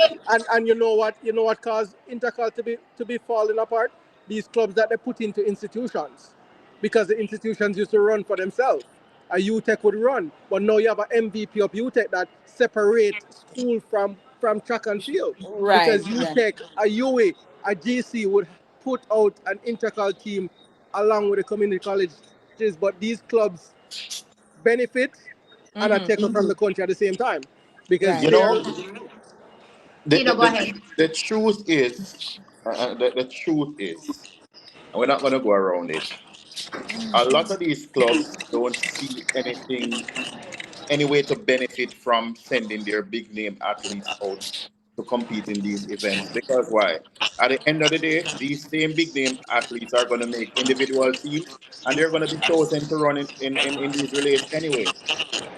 and you know what caused Intercal to be falling apart? These clubs that they put into institutions. Because the institutions used to run for themselves. A UTech would run, but now you have an MVP of UTech that separate school from track and field. Right, Because right. UTech, a UA, a GC would put out an intercal team along with the community colleges, but these clubs benefit and are Mm-hmm. taken from the country at the same time because Right. You they're know, the Tino, the, go the, ahead. the truth is, the truth is, and we're not going to go around it. A lot of these clubs don't see anything, any way to benefit from sending their big name athletes out to compete in these events. Because why? At the end of the day, these same big name athletes are going to make individual teams and they're going to be chosen to run in these relays anyway.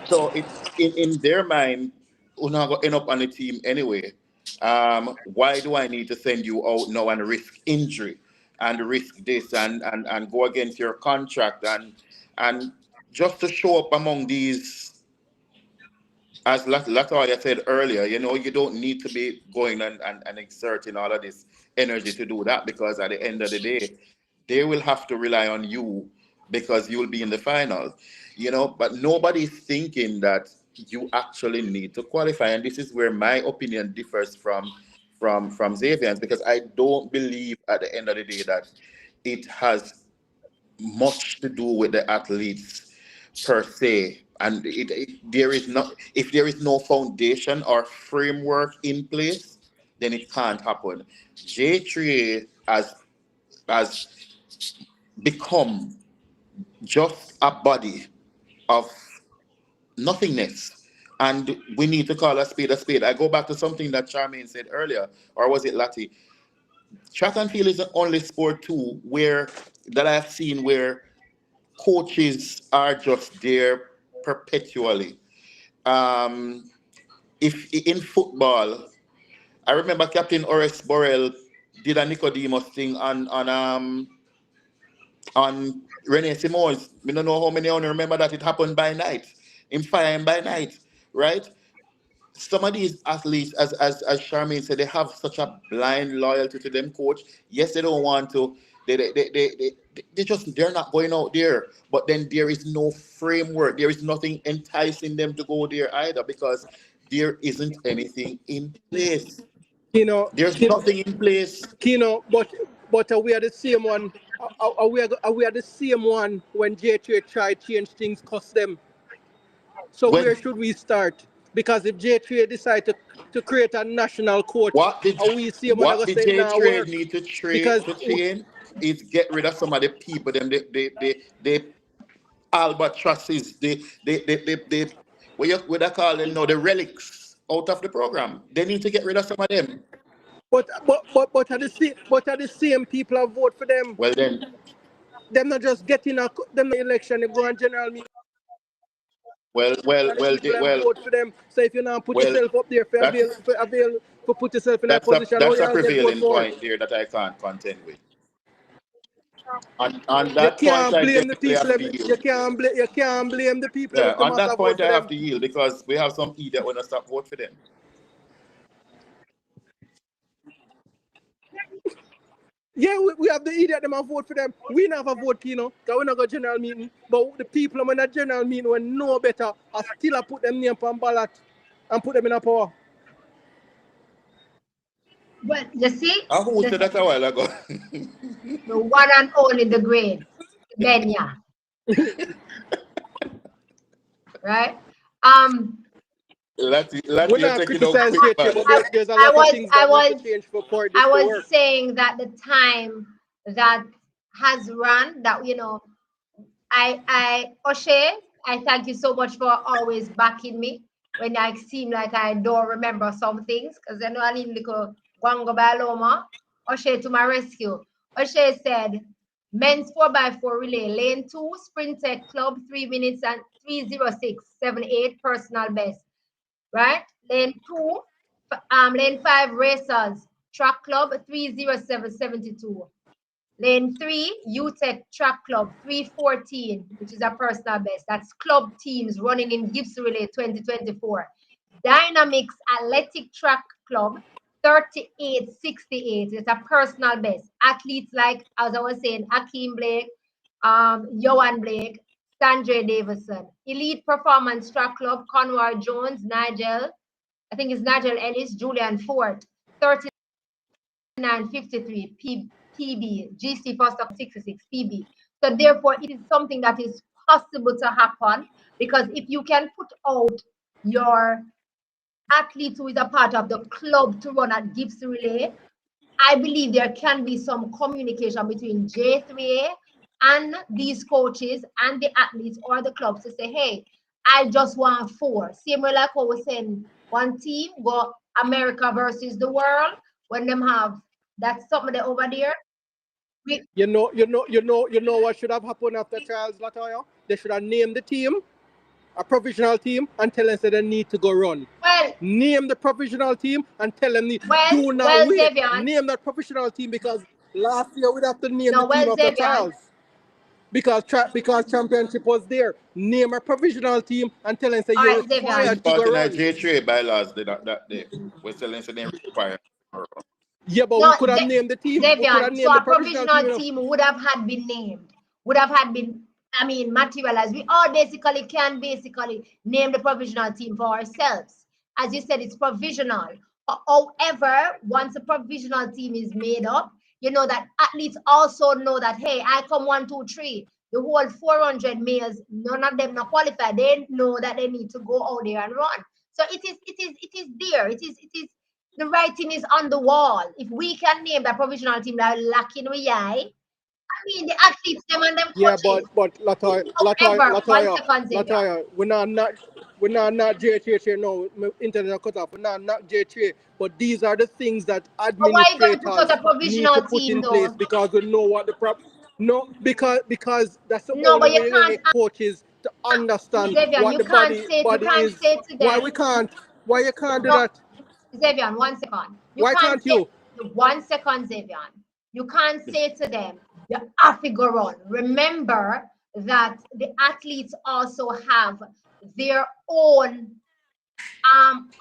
So in their mind, we're not going to end up on the team anyway. Why do I need to send you out now and risk injury and risk this and go against your contract and just to show up among these, as Latoya said earlier, you know, you don't need to be going and exerting all of this energy to do that because at the end of the day, they will have to rely on you because you'll be in the final, you know. But nobody's thinking that you actually need to qualify, and this is where my opinion differs from Xavier's because I don't believe at the end of the day that it has much to do with the athletes per se. And there is not, if there is no foundation or framework in place, then it can't happen. J3 has become just a body of nothingness. And we need to call a spade a spade. I go back to something that Charmaine said earlier, or was it Lati? Track and field is the only sport too where that I've seen where coaches are just there perpetually. Um, if in football, I remember Captain Horace Borrell did a Nicodemus thing on Rene Simons. We don't know how many only remember that it happened by night. In fire and by night, right? Some of these athletes, as Charmaine said, they have such a blind loyalty to them coach. Yes, they don't want to. They just they're not going out there. But then there is no framework. There is nothing enticing them to go there either because there isn't anything in place. Kino, There's nothing in place. Kino, but we are the same one. Are we the same one when J3 tried change things, cost them. So where When should we start? Because if J3 decide to create a national coach, what did are we same one that what go did say it J now Trade work? need to trade Because to change is get rid of some of the people them they albatrosses, they what I call them now, the relics out of the program. They need to get rid of some of them. but are the same people that vote for them. Well then, Them not just getting a them not election, them go on general meeting well, well, and the well, people that well, vote for them. So if you now put well. yourself up there That's for avail for put yourself in that position, how that's a y'all get vote prevailing for? point there that I can't contend with. On You that point, can't I blame the definitely people. have to You yield. can't blame the people Yeah, if the on mass that vote point, for I have them. to yield because we have some idiot when I stop vote for them. Yeah, we have the idiot them and vote for them. We never vote, because we not go general meeting. But the people in a general meeting when know better, I still put them name on ballot and put them in a power. But you see, And who said that a while ago? the one and only the great Benya, right? We Lati, you're not taking out criticize quick, JT, man. but I, there's a I lot of was things I that need to was change for it I this to was work. saying that the time that has run that, O'Shea, I thank you so much for always backing me when I seem like I don't remember some things, because I know I need little Gwango Baloma. O'Shea to my rescue. O'Shea said, men's 4x4 relay, lane 2, Sprint Tech Club, 3 minutes and 3:06.78 personal best, right? Lane 2, lane 5, Racers, Track Club, 3:07.72. Lane 3, UTEC Track Club 3:14, which is a personal best. That's club teams running in Gibbs Relay 2024. Dynamics Athletic Track Club 38:68. It's a personal best. Athletes like, as I was saying, Akeem Blake, Johan Blake, Sandre Davison. Elite Performance Track Club, Conroy Jones, Nigel, I think it's Nigel Ellis, Julian Ford, 39:53 PB, GC Foster 66 PB. So therefore, it is something that is possible to happen, because if you can put out your athlete who is a part of the club to run at Gibbs Relay, I believe there can be some communication between J3A and these coaches and the athletes or the clubs to say, hey, I just want 4. Same way like I was saying, one team go America versus the world, when them have that's something over there. You know what should have happened after Charles Latoya? They should have named the team, a provisional team, and tell us that they need to go run. Well, Name the provisional team and tell them well, do not well, wait. Xavier. Name that provisional team, because last year we'd have to name No, the team well, after Xavier. Charles. Because championship was there. Name a provisional team and tell them say All you're right, Xavier. It's required to go part in the run. J3 bylaws that day. We're telling us they require. Yeah, but No, we could have named the team. We could Xavier, have so named the a provisional team. provisional team would have had been named, would have had been, materialized. We all basically can name the provisional team for ourselves. As you said, it's provisional. However, once a provisional team is made up, you know that athletes also know that, hey, I come 1, 2, 3. The whole 400 males, none of them not qualify. They know that they need to go out there and run. So it is there. It is the writing is on the wall. If we can name that provisional team that lacking we eye, the athletes them and them Yeah, coaches. but Latoya, However, one second, Xavier. Latoya, we're not J3 no internet cut off. We're not J3, but these are the things that But why you gonna put out administrators a need to provisional put team in place, though? because we know what the no, because that's the No, only but you way we're gonna can't, get coaches to understand Xavier. what You the can't body is. say to Why them. we can't? Why you can't do No, that? Xavier, 1 second. You Why can't can't say you? 1 second, Xavier. You can't say to them, you have to go run. Remember that the athletes also have their own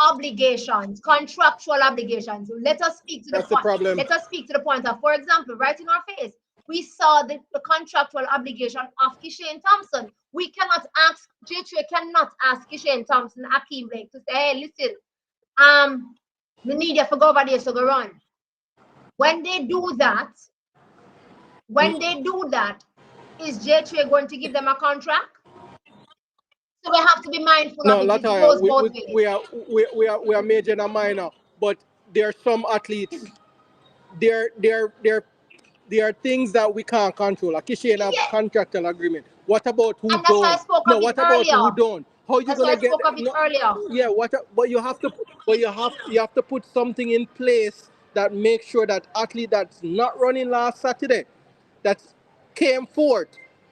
obligations, contractual obligations. Let us speak to the That's the point. problem. Let us speak to the point of, for example, right in our face, we saw the contractual obligation of Kishane Thompson. We cannot ask, J3 cannot ask Kishane Thompson, Akeem Blake to say, hey, listen, we need you to go over there to go run. When they do that, is J3 going to give them a contract? So we have to be mindful of No, it. It Latoya, goes both ways. we are major and minor, but there are some athletes. There are things that we can't control. Like Kishan have Yeah, contractual agreement. What about who and that's why I don't? spoke No, of it what about who earlier. don't? How you That's why gonna I get? spoke of it No, earlier. yeah. But you have to put something in place that makes sure that athlete that's not running last Saturday, that came forth,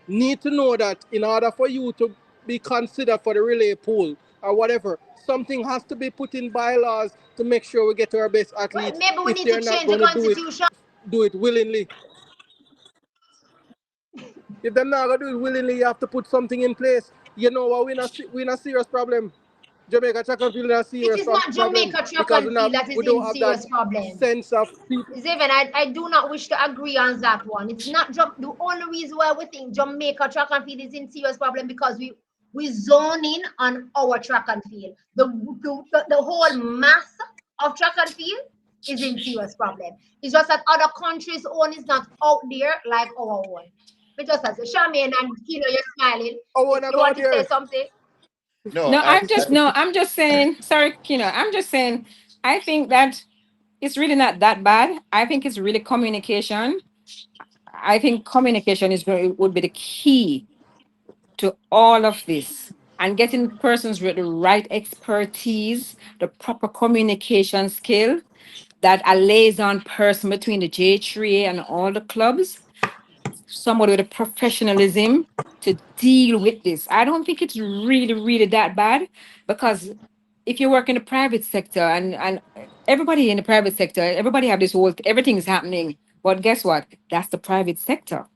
need to know that in order for you to be considered for the relay pool or whatever, something has to be put in bylaws to make sure we get our best Well, athletes. maybe we If need to they're not change the going to constitution. do it willingly. If they're not gonna do it willingly, you have to put something in place. You know what? We're in a serious problem. Jamaica track and field in a It serious is not problem Jamaica track because and field that is we in don't have that serious problem. sense of people. Xavier, I do not wish to agree on that one. It's not the only reason why we think Jamaica track and field is in serious problem, because we zone in on our track and field. The whole mass of track and field is in serious problem. It's just that other countries' own is not out there like our own. But just as a Charmaine and Kino, you're smiling. I You, wanna you go want out to say there. something? No, No, I, I'm just saying, sorry, I'm just saying, I think that it's really not that bad. I think it's really communication. I think communication is very would be the key to all of this, and getting persons with the right expertise, the proper communication skill, that a liaison person between the J3A and all the clubs, somebody with a professionalism to deal with this. I don't think it's really, really that bad, because if you work in the private sector, and everybody in the private sector, everybody have this whole everything is happening. But guess what? That's the private sector.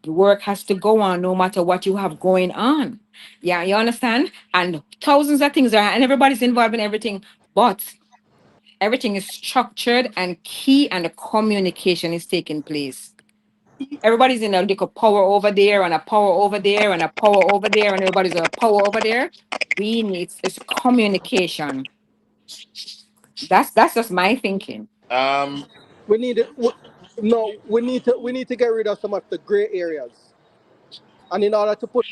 The work has to go on no matter what you have going on. Yeah, you understand? And thousands of things are, and everybody's involved in everything. But everything is structured and key, and the communication is taking place. Everybody's in a little power over there, and a power over there, and a power over there, and everybody's a power over there. We need it's communication. That's just my thinking. Um, We need it. No, we need to get rid of some of the gray areas, and in order to put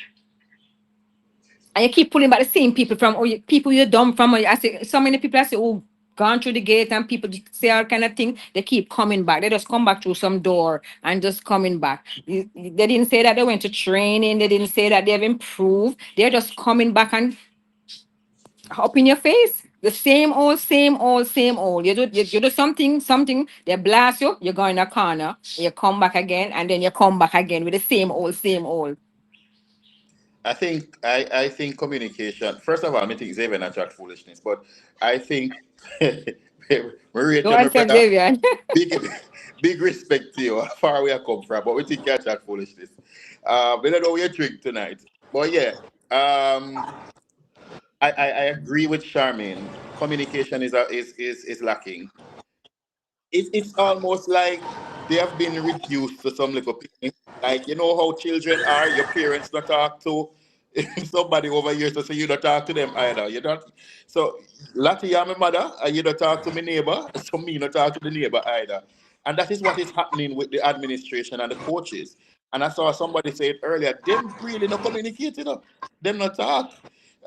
And you keep pulling back the same people from, or people you're dumb from. Or I say so many people I say, oh, gone through the gate, and people just say all kind of thing. They keep coming back. They just come back through some door and just coming back. They didn't say that they went to training. They didn't say that they've improved. They're just coming back and up in your face. The same old, same old, same old. You do something, they blast you, you go in a corner, you come back again, and then you come back again with the same old, same old. I think communication. First of all, I think Xavier not chat foolishness, but I think Maria Go tell me and say brother, Xavier. big big respect to you. How far we are come from, but we think you chat foolishness. We don't know what you drink tonight, but yeah. I agree with Charmaine. Communication is lacking. It's almost like they have been reduced to some little thing. Like, you know how children are, your parents not talk to somebody over here, so you don't talk to them either. You don't. So, Lati, I'm my mother, and you don't talk to my neighbor, so me not talk to the neighbor either. And that is what is happening with the administration and the coaches. And I saw somebody say it earlier, them really not communicate, them not talk.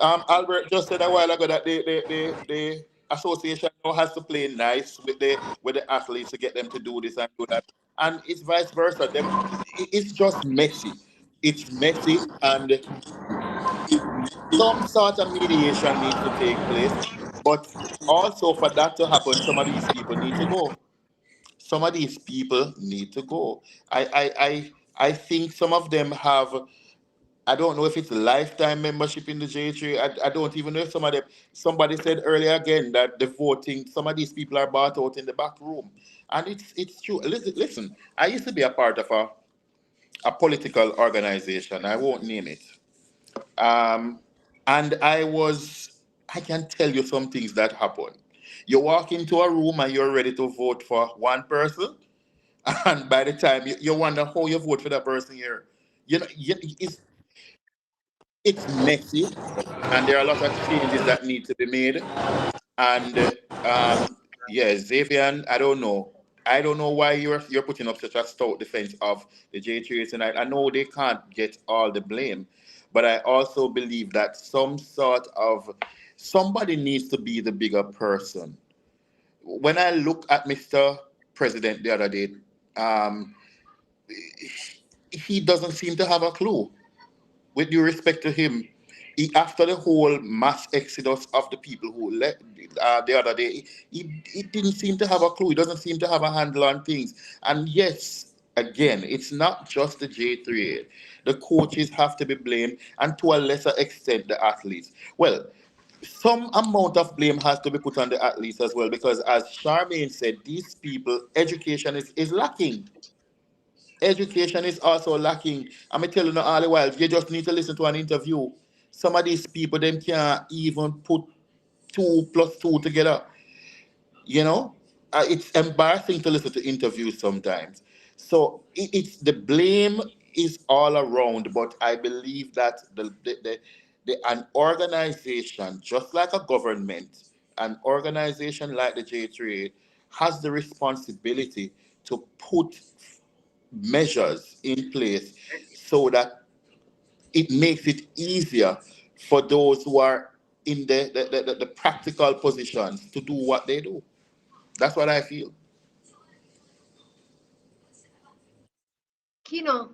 Albert just said a while ago that the association now has to play nice with the athletes to get them to do this and do that, and it's vice versa. It's just messy. It's messy, and some sort of mediation needs to take place. But also, for that to happen, some of these people need to go. Some of these people need to go. I think some of them have. I don't know if it's lifetime membership in the J3. I don't even know if some of them. Somebody said earlier again that the voting, some of these people are bought out in the back room, and it's true. Listen. I used to be a part of a political organization. I won't name it. Um, and I can tell you some things that happen. You walk into a room and you're ready to vote for one person, and by the time you wonder how you vote for that person here. It's messy, and there are a lot of changes that need to be made. And yeah, Xavier, I don't know why you're putting up such a stout defense of the J3 tonight. I know they can't get all the blame, but I also believe that some sort of somebody needs to be the bigger person. When I look at Mr. President the other day, um, he doesn't seem to have a clue. With due respect to him, after the whole mass exodus of the people who left the other day, he didn't seem to have a clue. He doesn't seem to have a handle on things. And yes, again, it's not just the J3A. The coaches have to be blamed, and to a lesser extent, the athletes. Well, some amount of blame has to be put on the athletes as well, because as Charmaine said, these people, education is lacking. Education is also lacking. I'm telling you all the while, you just need to listen to an interview. Some of these people them can't even put two plus two together. You know, it's embarrassing to listen to interviews sometimes. So it's the blame is all around, but I believe that an organization, just like a government, an organization like the J3 has the responsibility to put measures in place so that it makes it easier for those who are in the practical positions to do what they do. That's what I feel. Kino,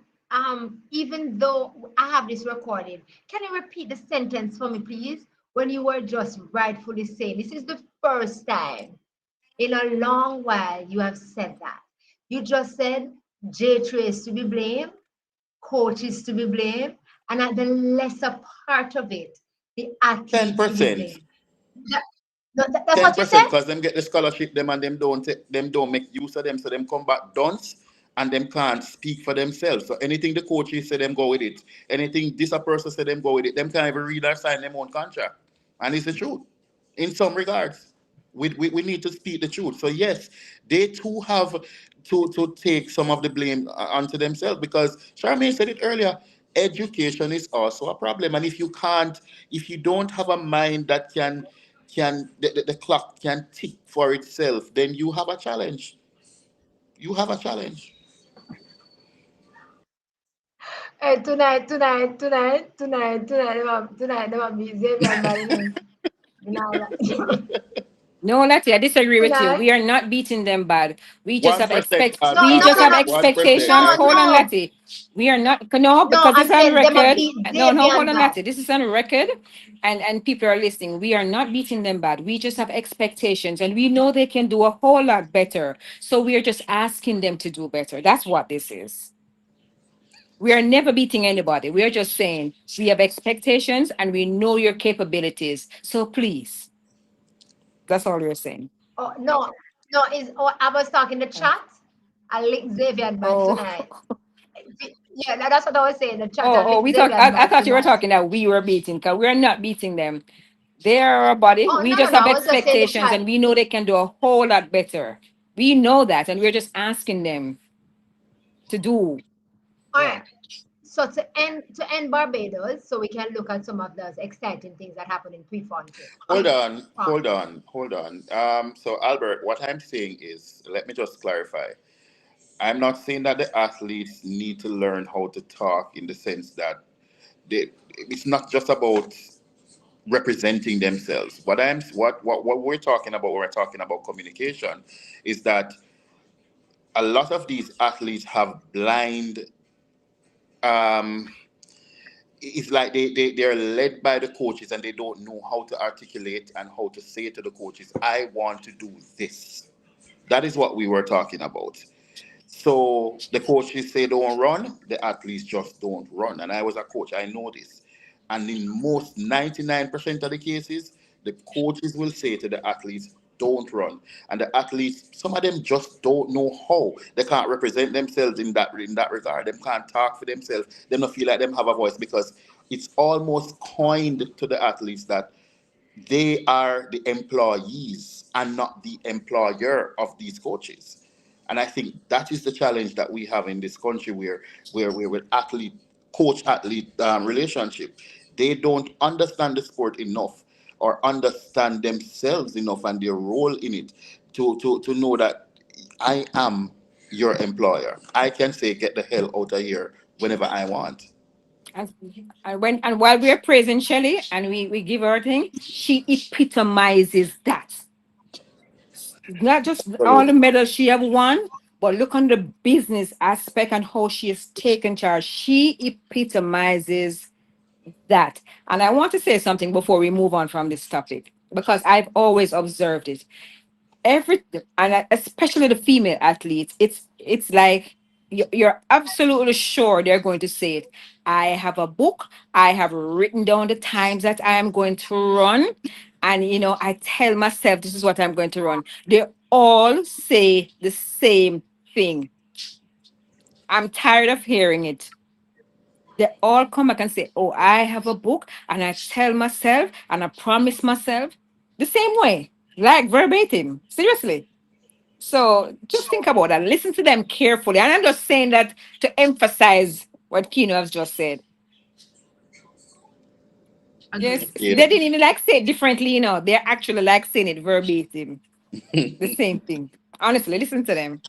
even though I have this recorded, can you repeat the sentence for me, please? When you were just rightfully saying, this is the first time in a long while you have said that. You just said J3 is to be blamed, coach is to be blamed, and at the lesser part of it, the Ten athletes to be percent. blamed. That, no, that's ten what you said? percent because them get the scholarship them and them don't make use of them, so them come back dunce and them can't speak for themselves. So anything the coaches say them go with it. Anything this a person say them go with it. Them can't even read or sign them own contract. And it's the truth. In some regards. We need to speak the truth. So yes, they too have to take some of the blame onto themselves because Charmaine said it earlier. Education is also a problem, and if you don't have a mind that the clock can tick for itself, then you have a challenge. You have a challenge. Hey, tonight, they might be Xavier Bad, No, Letty, I disagree with you. Tonight. We are not beating them bad. One percent, No, We no, just no, have Albert. no, 1%. expectations. I no, Hold agree. on, no. Letty. We are not no, No, because this I is on said they might record. beat No, Xavier hold on, bad. Letty. This is on record, and people are listening. We are not beating them bad. We just have expectations, and we know they can do a whole lot better. So we are just asking them to do better. That's what this is. We are never beating anybody. We are just saying we have expectations, and we know your capabilities. So please, that's all we're saying. Oh, no, no, I was talking the chat. I linked Xavier bad Oh. tonight. Yeah, that's what I was saying. The chat, I Oh, linked we thought Xavier I bad thought you were tonight. talking that we were beating, because we're not beating them. They're a body. Oh, We no, no, just no. have I was just saying the expectations chat. and we know they can do a whole lot better. We know that, and we're just asking them to do. All Yeah. right. So to end Barbados, so we can look at some of those exciting things that happen in Prefontaine. Hold on, Farm. hold on. So Albert, what I'm saying is, let me just clarify. I'm not saying that the athletes need to learn how to talk in the sense that it's not just about representing themselves. What we're talking about, when we're talking about communication, is that a lot of these athletes have blind. Um, it's like they're led by the coaches and they don't know how to articulate and how to say to the coaches, I want to do this. That is what we were talking about. So the coaches say don't run, the athletes just don't run. And I was a coach, I know this. And in most 99% of the cases, the coaches will say to the athletes, don't run. And the athletes, some of them just don't know how. They can't represent themselves in that regard. They can't talk for themselves. They don't feel like them have a voice because it's almost coined to the athletes that they are the employees and not the employer of these coaches. And I think that is the challenge that we have in this country where we're with athlete coach athlete relationship. They don't understand the sport enough or understand themselves enough and their role in it to know that I am your employer. I can say get the hell out of here whenever I want. And, and while we're praising Shelley and we give her a thing, she epitomizes that. Not just all the Absolutely. medals she have won, but look on the business aspect and how she has taken charge. She epitomizes that. And I want to say something before we move on from this topic, because I've always observed it. Every and especially the female athletes, it's like you're absolutely sure they're going to say it. I have a book. I have written down the times that I am going to run, and I tell myself this is what I'm going to run. They all say the same thing. I'm tired of hearing it. They all come back and say, oh, I have a book, and I tell myself and I promise myself the same way, like verbatim. Seriously. So just think about that. Listen to them carefully. And I'm just saying that to emphasize what Kino has just said. Yes, Agree. they Yeah. didn't even like say it differently, They're actually like saying it verbatim. The same thing. Honestly, listen to them.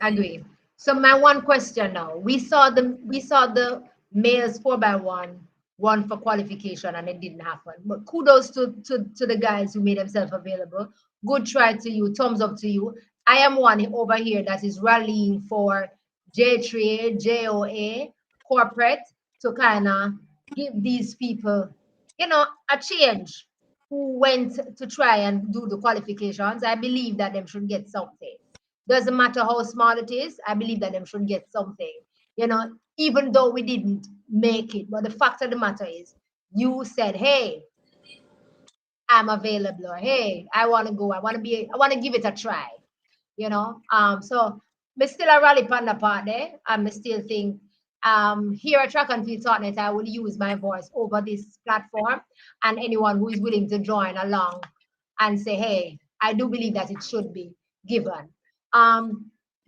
Agree. So my one question now, we saw the males 4x1 for qualification and it didn't happen. But kudos to the guys who made themselves available. Good try to you, thumbs up to you. I am one over here that is rallying for J3, JOA, corporate to kind of give these people, a change who went to try and do the qualifications. I believe that them should get something. Doesn't matter how small it is, I believe that them should get something. Even though we didn't make it. But the fact of the matter is, you said, hey, I'm available, or hey, I want to go, I want to give it a try. So me still a rally panda part there, and me still think here at Track and Field Totnet, I will use my voice over this platform, and anyone who is willing to join along and say, hey, I do believe that it should be given.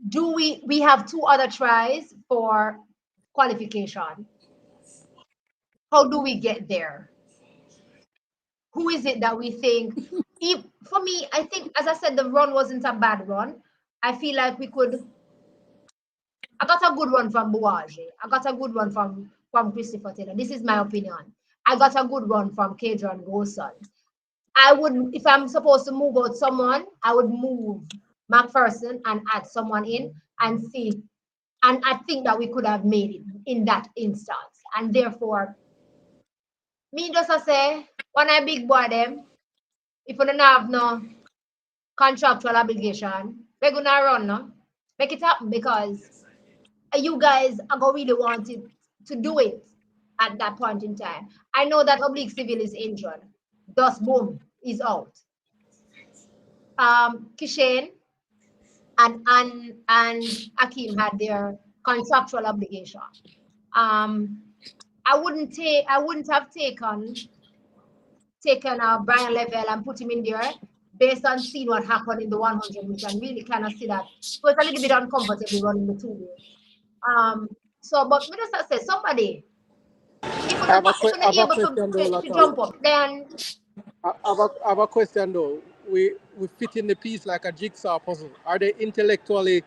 Do we have two other tries for qualification? How do we get there? Who is it that we think? If for me, I think, as I said, the run wasn't a bad run. I feel like we could. I got a good run from Bouagie. I got a good run from Christopher Taylor. This is my opinion. I got a good run from Kadron Wilson. I would, if I'm supposed to move out someone, I would move McPherson and add someone in and see. And I think that we could have made it in that instance. And therefore, me just a say, when I big boy them, if we don't have no contractual obligation, we're gonna run, no? Make it happen, because you guys are gonna really want it to do it at that point in time. I know that Oblique Civil is injured. Thus, boom, is out. Kishane and Akeem had their contractual obligation. I wouldn't have taken Brian Level and put him in there based on seeing what happened in the 100, which I really kind of see that it was a little bit uncomfortable running the 2 days. But me just say somebody, if I you're have not, a, if que- you're I not have a able question though, to Latoya. jump up, then I have a question though. We fit in the piece like a jigsaw puzzle. Are they intellectually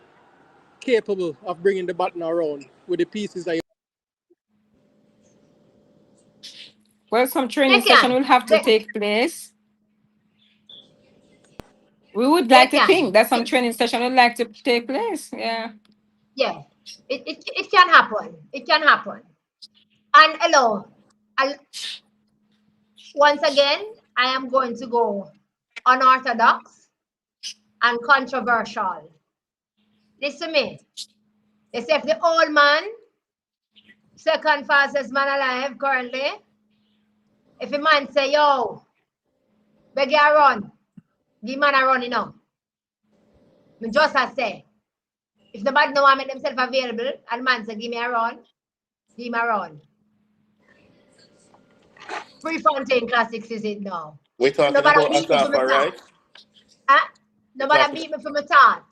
capable of bringing the button around with the pieces that you? Well, some they training session can, will have to take place. We would they like to can, think that some training session would like to take place. Yeah. yeah, it can happen. It can happen. And hello, once again, I am going to go unorthodox and controversial. Listen to me. They say if the old man, second fastest man alive currently, if a man say, yo, beg you run, give man a run, Me just I say, if the man no want make themselves available, and man say, give me a run, give me a run. Prefontaine Classics is it now. We're talking Nobody about beat me for my Asafa, thought. right? Huh? We're Nobody talking. beat me for my thought.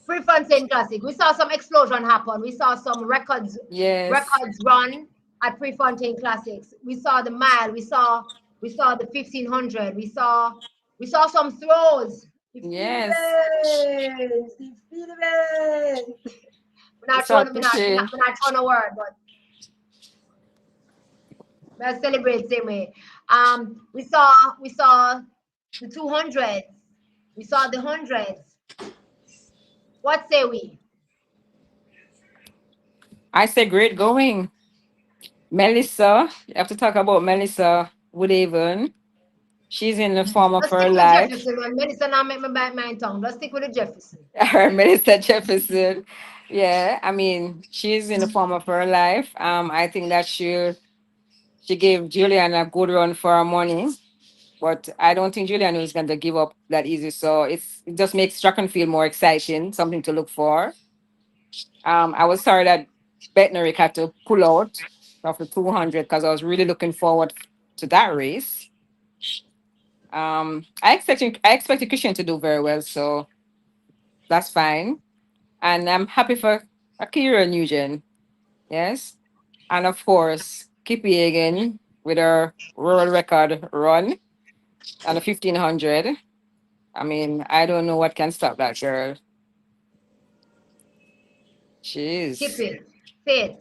Prefontaine Classic. We saw some explosion happen. We saw some Yes. records run at Prefontaine Classics. We saw the mile. We saw the 1500. We saw some throws. The Yes. Philippines. The Philippines. We're not It's throwing, up we're to not, we're say. not, we're not throwing a word, but let's celebrate same way. We saw the 200s. We saw the hundreds. What say we? I say great going. Melissa, you have to talk about Melissa Woodhaven. She's in the form of Let's her stick with life. Jefferson. When medicine now make me bite my tongue. Let's stick with the Jefferson. Melissa Jefferson. Yeah, I mean, she's in the form of her life. I think that she gave Julian a good run for her money, but I don't think Julian is going to give up that easy. So it just makes track and field more exciting, something to look for. I was sorry that Betnerick had to pull out of the 200 because I was really looking forward to that race. I expected Christian to do very well, so that's fine. And I'm happy for Akira and Eugene. Yes. And of course, Kippy again with her world record run on the 1500. I mean, I don't know what can stop that girl. She Keep is. it. Faith.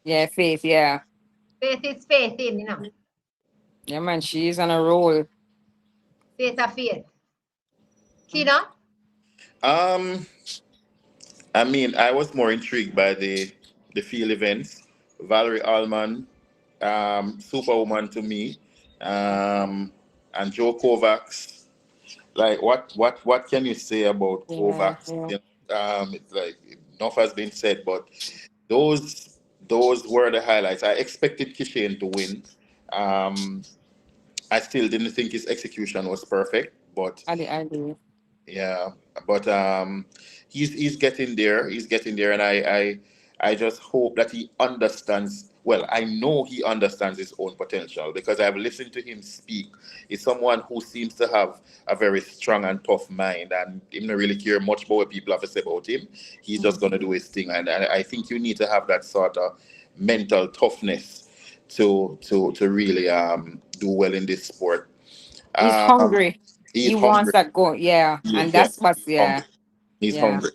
Yeah, Faith. Yeah. Faith is faith in. Yeah, man. She's on a roll. Faith of faith. Kina? Um, I mean, I was more intrigued by the field events. Valerie Allman, Superwoman to me, and Joe Kovacs. Like, what can you say about Yeah, Kovacs? yeah. It's like enough has been said, but those were the highlights. I expected Kishane to win. Um, I still didn't think his execution was perfect, but I do. yeah, but he's getting there. He's getting there, and I just hope that he understands. Well, I know he understands his own potential because I've listened to him speak. He's someone who seems to have a very strong and tough mind, and he don't really care much about what people have to say about him. He's just gonna do his thing, and I think you need to have that sort of mental toughness to really do well in this sport. He's Um, hungry. he's He wants hungry. that go. Yeah, and Yeah, that's what's yeah, hungry. He's yeah. hungry.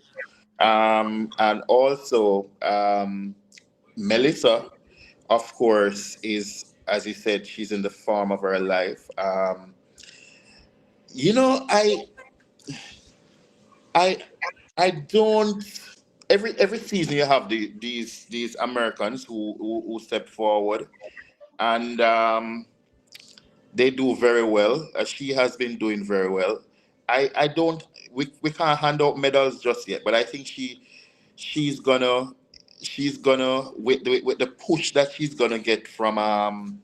And also, Melissa, of course, is, as you said, she's in the form of her life. You know, I, I don't. Every season you have these Americans who step forward, and they do very well. She has been doing very well. I don't. We can't hand out medals just yet, but I think she's gonna with the push that she's gonna get from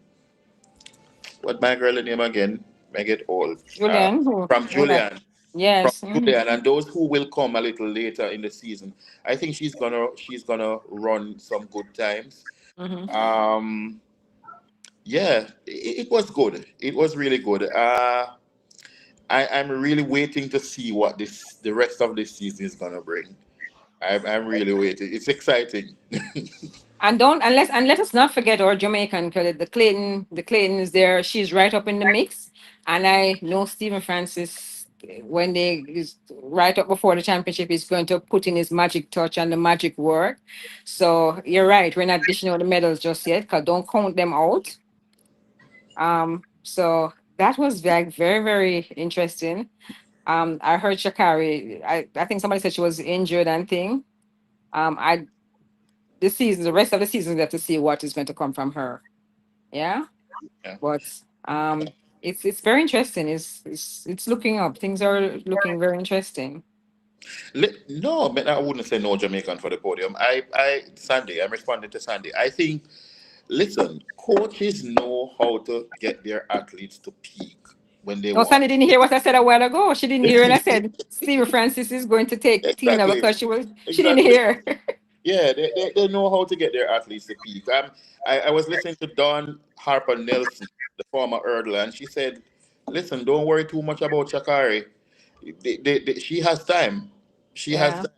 what my girl name again? I get old. Julian, who? From Yeah. Julian. From Yes. Julian and those who will come a little later in the season. I think she's gonna run some good times. Mm-hmm. Um yeah, it was good. It was really good. I'm really waiting to see what this the rest of this season is gonna bring. I'm really waiting. It's exciting. And don't and let us not forget our Jamaican credit, the Clayton is there. She's right up in the mix. And I know Stephen Francis, when they is right up before the championship, is going to put in his magic touch and the magic work. So you're right. We're not dishing out the medals just yet, because don't count them out. So that was very, very interesting. I heard Shakari. I think somebody said she was injured and thing. I the rest of the season, we have to see what is going to come from her. Yeah, Yeah. but it's very interesting. It's looking up. Things are looking very interesting. No, man, I wouldn't say no Jamaican for the podium. Sandy, I'm responding to Sandy. I think, listen, coaches know how to get their athletes to peak when they Oh, want. Sandy didn't hear what I said a while ago. She didn't hear, and I said Steve Francis is going to take Tina Exactly, because she didn't exactly. hear. Yeah, they know how to get their athletes to peak. I was listening to Dawn Harper Nelson, the former hurdler, and she said, listen, don't worry too much about Shakari. She has time. She has Yeah. time.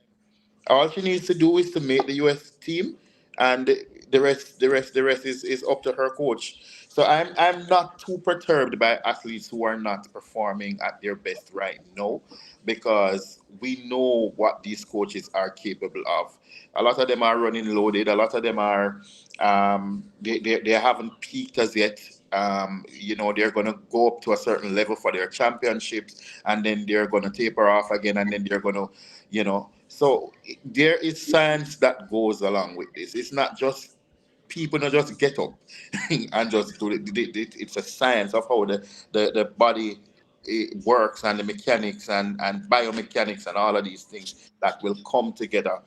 All she needs to do is to make the US team, and the rest is up to her coach. So I'm not too perturbed by athletes who are not performing at their best right now, because we know what these coaches are capable of. A lot of them are running loaded. A lot of them are they haven't peaked as yet. They're going to go up to a certain level for their championships, and then they're going to taper off again, and then they're going to, so there is science that goes along with this. It's not just people not just get up and just do it. It's a science of how the body works, and the mechanics and biomechanics and all of these things that will come together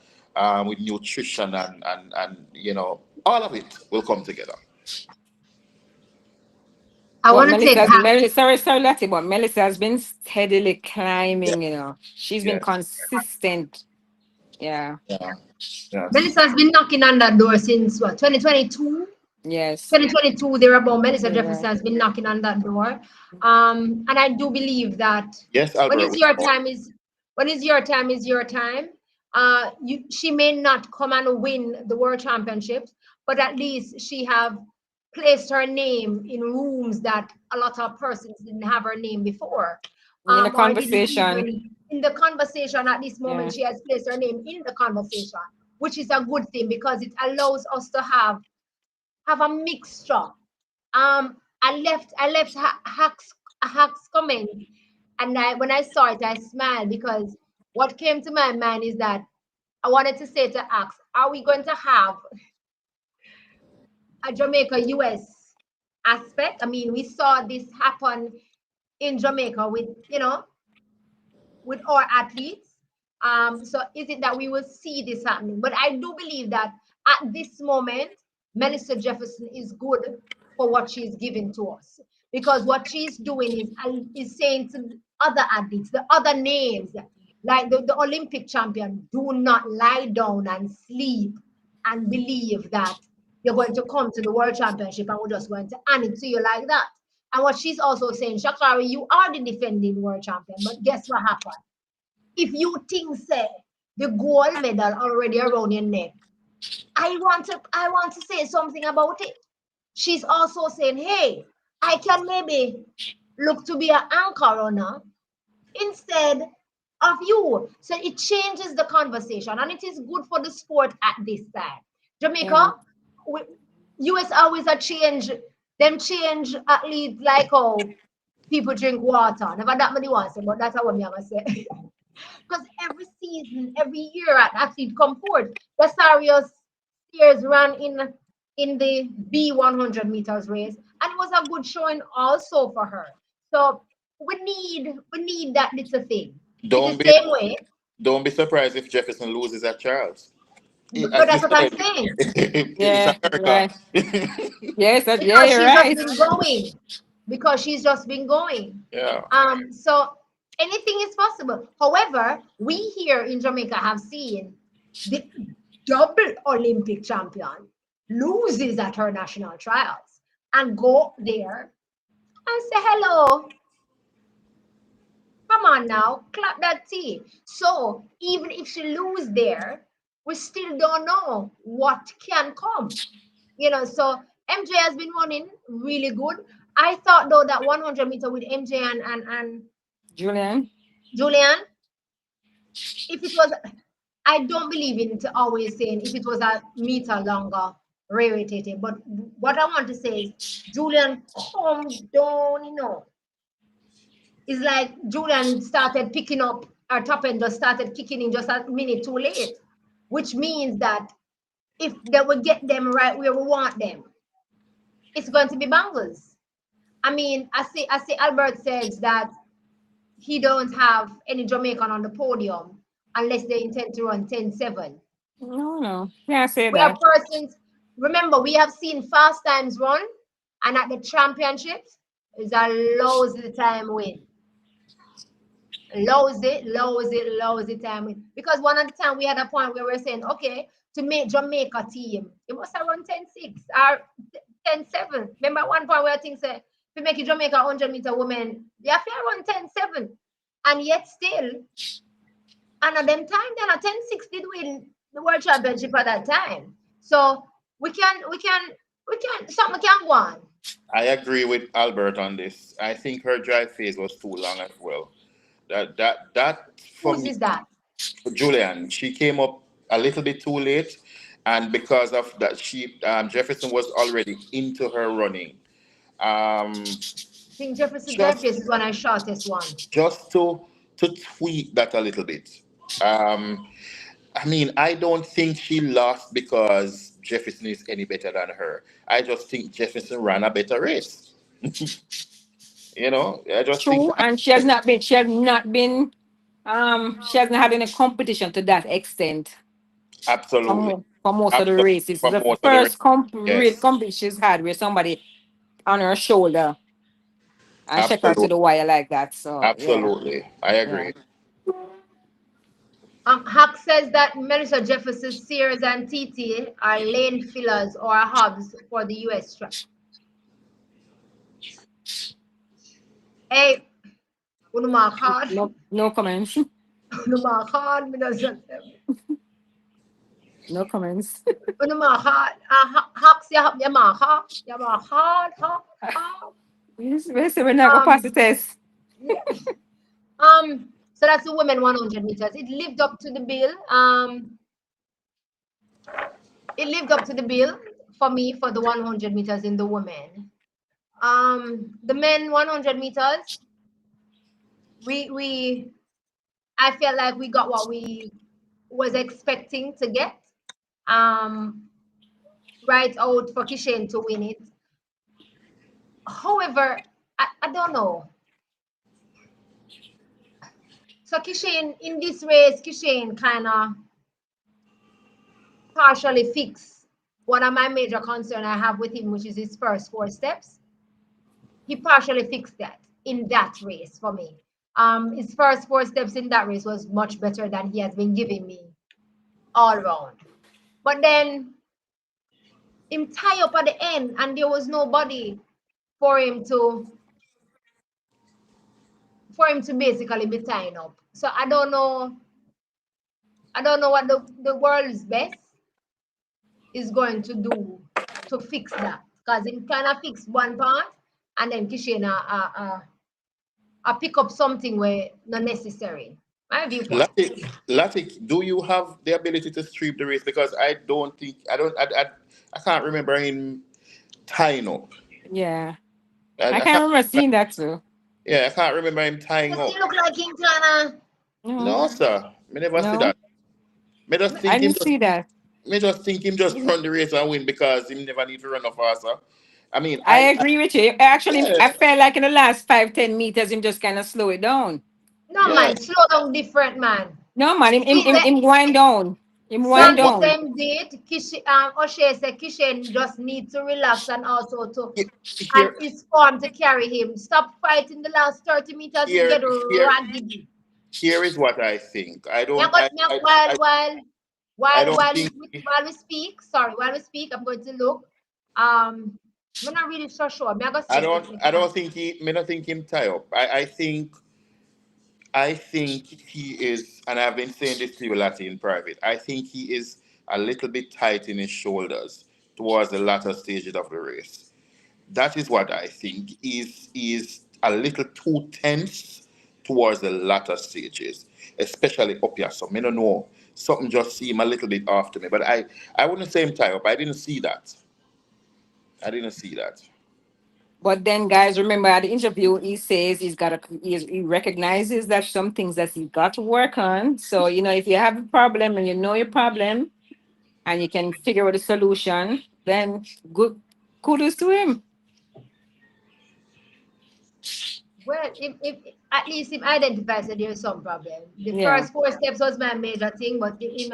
with nutrition and all of it will come together. I But want to take back. Sorry, Lati, but Melissa has been steadily Yeah. climbing. She's been Yes. consistent. Yeah. Yeah. Yes. Melissa has been knocking on that door since what, 2022? Yes. 2022, thereabout. Melissa Yeah. Jefferson has been knocking on that door. And I do believe that Yes, when Albert. it's your time is when it's your time is your time. She may not come and win the world championships, but at least she have placed her name in rooms that a lot of persons didn't have her name before, In a or didn't conversation. even in the conversation. At this moment, Yeah. she has placed her name in the conversation, which is a good thing because it allows us to have a mixture. I left Hack's comment. And when I saw it, I smiled because what came to my mind is that I wanted to say to Ax, are we going to have a Jamaica US aspect? I mean, we saw this happen in Jamaica with, with our athletes. So is it that we will see this happening? But I do believe that at this moment, Melissa Jefferson is good for what she's giving to us. Because what she's doing is saying to other athletes, the other names, like the Olympic champion, do not lie down and sleep and believe that you're going to come to the world championship and we're just going to hand it to you like that. And what she's also saying, Shakari, you are the defending world champion, but guess what happened? If you think say the gold medal already around your neck, I want to say something about it. She's also saying, hey, I can maybe look to be an anchor runner instead of you. So it changes the conversation and it is good for the sport at this time. Yeah. Jamaica, US always a change, them change athletes like how people drink water. Never that many once, but that's what I'm gonna say. Because every season, every year, an athlete come forward. Rosario Steers ran in the B 100 meters race, and it was a good showing also for her. So we need that little thing. It's Don't the be same way, don't be surprised if Jefferson loses at Charles. but As you that's what I'm said, saying. it's Yeah, America. right. Yes, yeah, Because you're she's just right. been going. Because she's just been going. Yeah. So anything is possible. However, we here in Jamaica have seen the double Olympic champion loses at her national trials and go there and say hello. Come on now, clap that tea. So even if she lose there, we still don't know what can come. So MJ has been running really good. I thought though that 100 meter with MJ and Julian. Julian, if it was, I don't believe in to always saying if it was a meter longer, rated. But what I want to say is Julian calm down. It's like Julian started picking up, our top end just started kicking in just a minute too late, which means that if they would get them right where we want them, it's going to be bangles. I mean, I see Albert says that he don't have any Jamaican on the podium unless they intend to run 10-7. No, no. Yeah, say We have that. persons, remember, we have seen fast times run, and at the championships, is a lousy time win. Lousy time win. Because one at the time we had a point where we were saying, okay, to make Jamaica team, you must have run 10-6 or 10-7. Remember one point where I think say, to make a Jamaica 100-meter woman, they have to run 10-7. And yet still, and at them time, then a 10-6 did win the world championship at that time. So something can go on. I agree with Albert on this. I think her drive phase was too long as well. That for Whose me, is that? Julian, she came up a little bit too late, and because of that, she Jefferson was already into her running. Um, I think Jefferson drive just pace is one of the shortest one. just to tweak that a little bit. Um, I mean, I don't think she lost because Jefferson is any better than her. I just think Jefferson ran a better race. I just think True, and she hasn't had any competition to that extent absolutely, for most of the absolutely races. for The most of the race. first real Yes, competition she's had where somebody on her shoulder and check her to absolutely, the wire like that. So yeah, absolutely. I yeah. agree. Huck says that Melissa Jefferson, Sears, and TT are lane fillers or hubs for the US track. Hey, unuma hard, No comments. unuma hard, me doesn't say. No comments. Unuma hard, Huck say yama hard, hard. Yes, we say we're not gonna pass the Um, test. yeah. So that's the women 100 meters. It lived up to the bill. It lived up to the bill for me for the 100 meters in the women. The men 100 meters. we I felt like we got what we was expecting to get. Um, right out for Kishen to win it. However, I don't know. So Kishen in this race, Kishen kind of partially fixed one of my major concern I have with him, which is his first four steps. He partially fixed that in that race for me. His first four steps in that race was much better than he has been giving me all around. But then him tie up at the end, and there was nobody for him to basically be tying up. So I don't know. I don't know what the world's best is going to do to fix that, because him kind of fix one part, and then Kishena pick up something where not necessary. My viewpoint. Latik, do you have the ability to stream the race? Because I don't think I can't remember him tying up. Yeah. I I can't can't. remember seeing that too. Yeah, I can't remember him tying Does he up. look like him kinda? No, No, sir. Me never see no, that. Me just I think him didn't just see that. me just think him just run the race and win because he never need to run no faster. I mean, I agree with you. Actually, yeah, I felt like in the last 5, 10 meters, him just kind of slow it down. No yeah. man, slow down different man. No, man, We let him wind down. Him wind So, some but down. them did. O'Shea said Kishen just need to relax and also to and here, his form to carry him. Stop fighting the last 30 meters. Him here, get here, raggedy. here is what I think. I Me I don't, got me I- while while I while don't while think. while we speak, sorry, while we speak, I'm going to look. Um, I'm not really so sure. Me I go check if me I can. don't think he. Me not think him tie up. I think he is, and I've been saying this to you, Lati, in private. I think he is a little bit tight in his shoulders towards the latter stages of the race. That is what I think. Is a little too tense towards the latter stages, especially up here. So I don't know. Something just seemed a little bit off to me, but I wouldn't say him tie up. I didn't see that. I didn't see that. But then, guys, remember at the interview, he says he recognizes that some things that he got to work on. So, if you have a problem and you know your problem and you can figure out a solution, then good kudos to him. Well, if at least if identifies that there's some problem. The Yeah. first four steps was my major thing, but him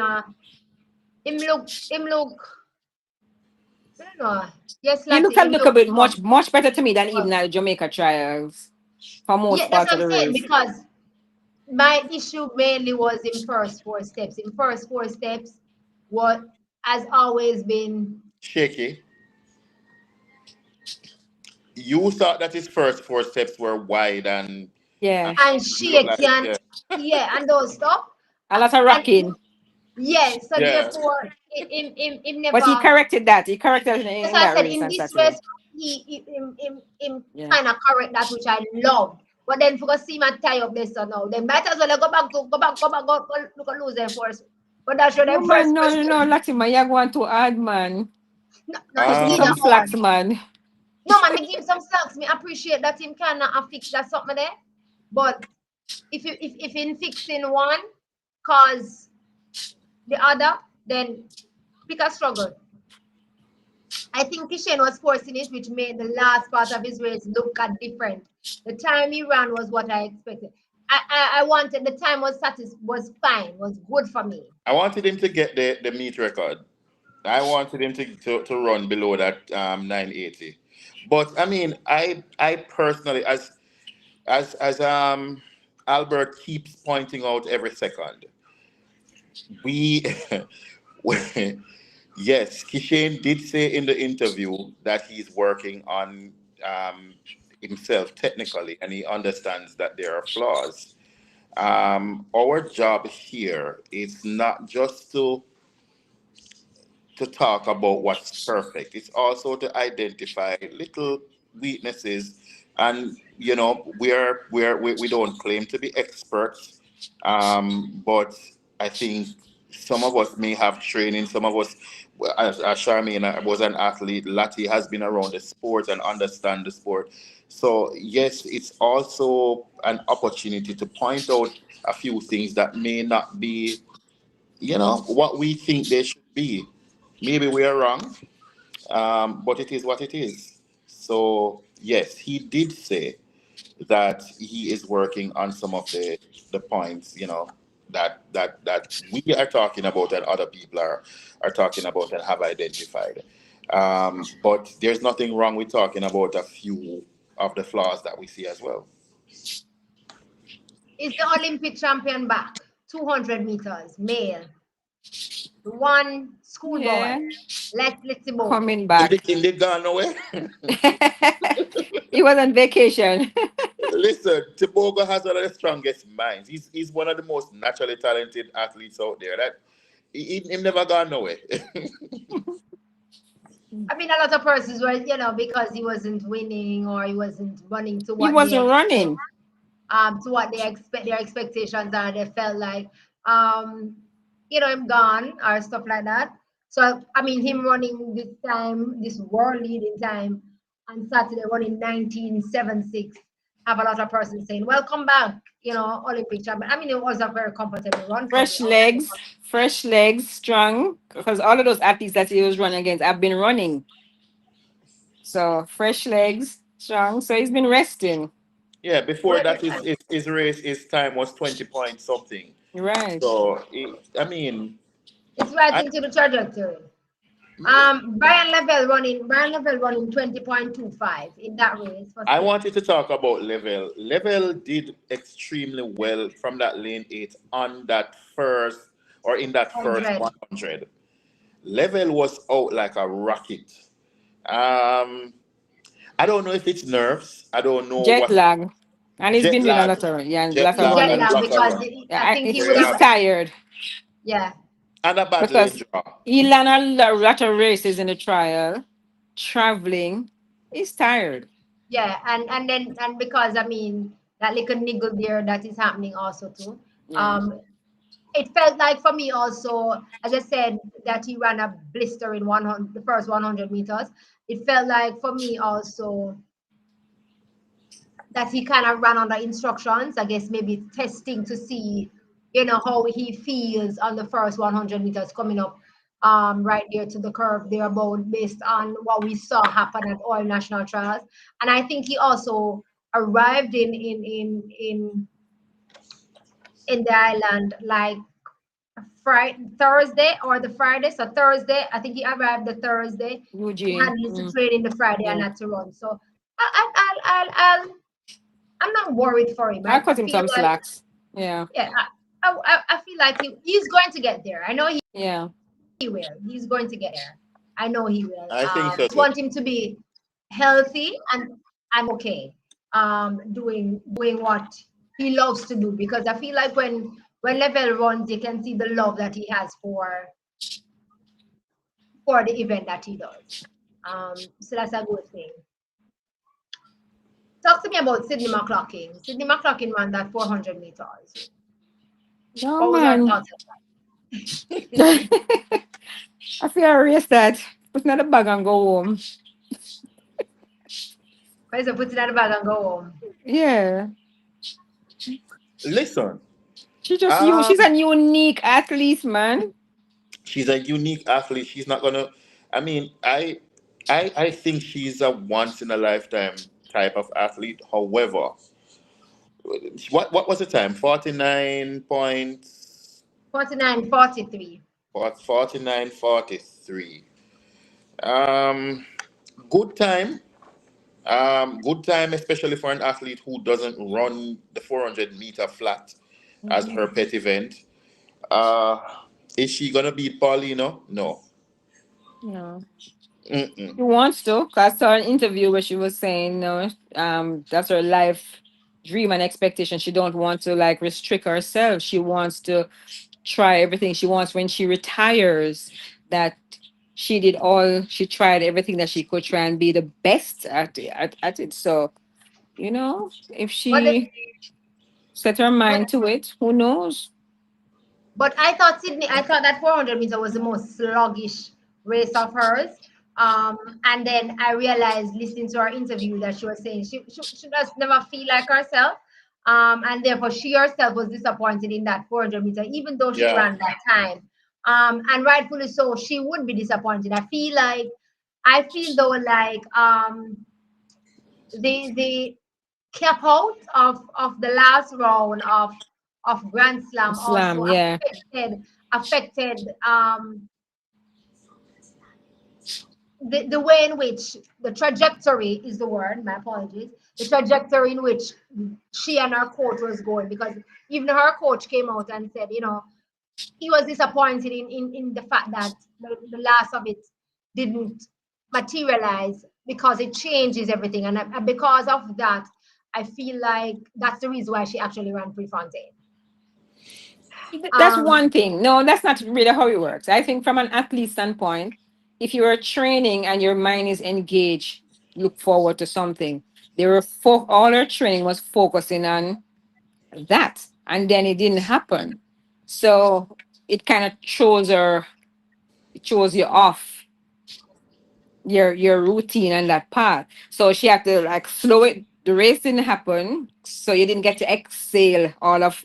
look I don't know. Yes, He looked Lati, a him little look bit some much better to me than even well, at the Jamaica trials for yeah, most that's parts what of I'm the saying, race. because my issue mainly was in first four steps. In first four steps, what has always been Shaky, you thought that his first four steps were wide and Yeah. and look shaky like and yeah, yeah, and those stuff. A lot of And rocking. yeah, so yeah. therefore, him But he never. corrected that. He corrected it As in I that said, race in on this Saturday. race, him Yeah. kind of correct that, which I love. But then for see my tie up this so now, they might as well go look at lose them first. But that's show No them man, first no, no, question. no. Latima, you want to add man. No, no, Cut it's him neither some Um, or. slacks, man. No man, me give him some slacks. Me appreciate that him kind of fix that something there. But if in fixing one cause the other, then pick a struggle. I think Kishen was forcing it, which made the last part of his race look at different. The time he ran was what I expected. I wanted the time was fine, was good for me. I wanted him to get the meet record. I wanted him to run below that 980. But I mean, I personally, as Albert keeps pointing out every second, we yes, Kishane did say in the interview that he's working on um, himself technically, and he understands that there are flaws. Our job here is not just to talk about what's perfect. It's also to identify little weaknesses, and we don't claim to be experts, but I think some of us may have training, some of us as Charmaine was an athlete, Lati has been around the sport and understand the sport. So yes, it's also an opportunity to point out a few things that may not be, what we think they should be. Maybe we are wrong, but it is what it is. So yes, he did say that he is working on some of the points, that we are talking about and other people are talking about and have identified. But there's nothing wrong with talking about a few of the flaws that we see as well. Is the Olympic champion back? 200 meters, male. The one Yeah, schoolboy. Let's see both. coming In the, back. in the gone away. He was on vacation. Listen, Tibogo has one of the strongest minds. He's one of the most naturally talented athletes out there. That he never gone nowhere. I mean, a lot of persons were, because he wasn't winning or he wasn't running He wasn't running. to what they expect, their expectations are. They felt like, um, him gone or stuff like that. So I mean, him running this time, this world leading time on Saturday, running 1976, have a lot of persons saying, "Welcome back," Olympic champion. I mean, it was a very comfortable run for me also. Fresh legs, strong. Because all of those athletes that he was running against have been running. So fresh legs, strong. So he's been resting. Yeah, before Well, that, his race, his time was 20 point something. Right. So, I mean, it's right I, into the trajectory. Brian Level running 20.25 in that race for I six. wanted to talk about Level. Level did extremely well from that lane 8 on that first, or in that first 100. 100. Level was out like a rocket. Um, I don't know if it's nerves. I don't know Jet what lag. And he's jet been doing a lag, lot of, yeah, a jet lot of lag, Jet and running. lag lot of because run. I Yeah, think he would he's have, Yeah, tired yeah, and a bad lane because draw. he ran a lot of races in the trial, traveling. He's tired. yeah, and because I mean that little niggle there that is happening also too. Yeah. Um, it felt like for me also, as I said, that he ran a blister in 100, the first 100 meters. It felt like for me also that he kind of ran under instructions. I guess maybe testing to see, how he feels on the first 100 meters coming up, right there to the curve there about based on what we saw happen at all national trials. And I think he also arrived in the island like Friday, Thursday or the Friday. So Thursday, I think he arrived the Thursday. He had Eugene. to train in the Friday and Yeah. had to run. So I'll I'm not worried for him. I'll I cut him feel some like, slacks. Yeah. yeah, I feel like he's going to get there. I know Yeah. he will. He's going to get there. I know he will. I think so Just too. want him to be healthy and I'm okay. Doing what he loves to do because I feel like when Level runs, you can see the love that he has for the event that he does. So that's a good thing. Talk to me about Sydney McLaughlin. Sydney McLaughlin ran that 400 meters. No, What was your man. thoughts I feel I erase that. Put another bag and go home. I said, put it in the bag and go home. Yeah. Listen, She's um, a unique athlete, man. she's a unique athlete. She's not gonna. I mean, I think she's a once in a lifetime type of athlete. However, what was the time? 49 points. 49, 43. 49, 43. Um, good time. Good time, especially for an athlete who doesn't run the 400-meter flat as her Mhm. pet event. Uh, is she gonna beat Paulino? No. No. Mm-mm. She wants to. 'Cause I saw an interview where she was saying, no, that's her life dream and expectation. She don't want to like restrict herself. She wants to try everything. She wants when she retires that she tried everything that she could try and be the best at it. So, if But the, she set her but mind to it, who knows? but I thought that 400 meter was the most sluggish race of hers. And then I realized listening to her interview that she was saying she does never feel like herself. And therefore she herself was disappointed in that 400 meter, even though she Yeah. ran that time. And rightfully so, she would be disappointed. I feel though like the cap out of the last round of Grand Slam also Slam, yeah. affected the way in which the trajectory is the word, my apologies, the trajectory in which she and her coach was going, because even her coach came out and said, he was disappointed in the fact that the last of it didn't materialize because it changes everything. And because of that, I feel like that's the reason why she actually ran Prefontaine. That's Um, one thing. No, that's not really how it works. I think from an athlete standpoint, if you are training and your mind is engaged, look forward to something. All her training was focusing on that, and then it didn't happen. So it kind of it throws you off your routine and that path. So she had to like slow it. The race didn't happen, so you didn't get to exhale all of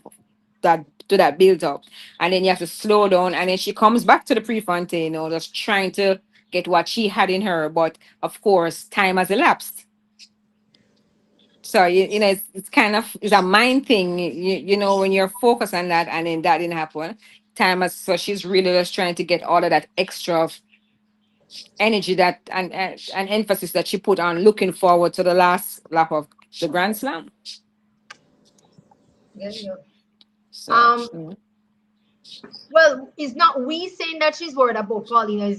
that build up, and then you have to slow down. And then she comes back to the Prefontaine, just trying to get what she had in her, but of course, time has elapsed. So it's kind of it's a mind thing. When you're focused on that, and then that didn't happen. So she's really just trying to get all of that extra energy that and emphasis that she put on looking forward to the last lap of the Grand Slam. yeah, yeah. So Um, well, it's not we saying that she's worried about Paulina.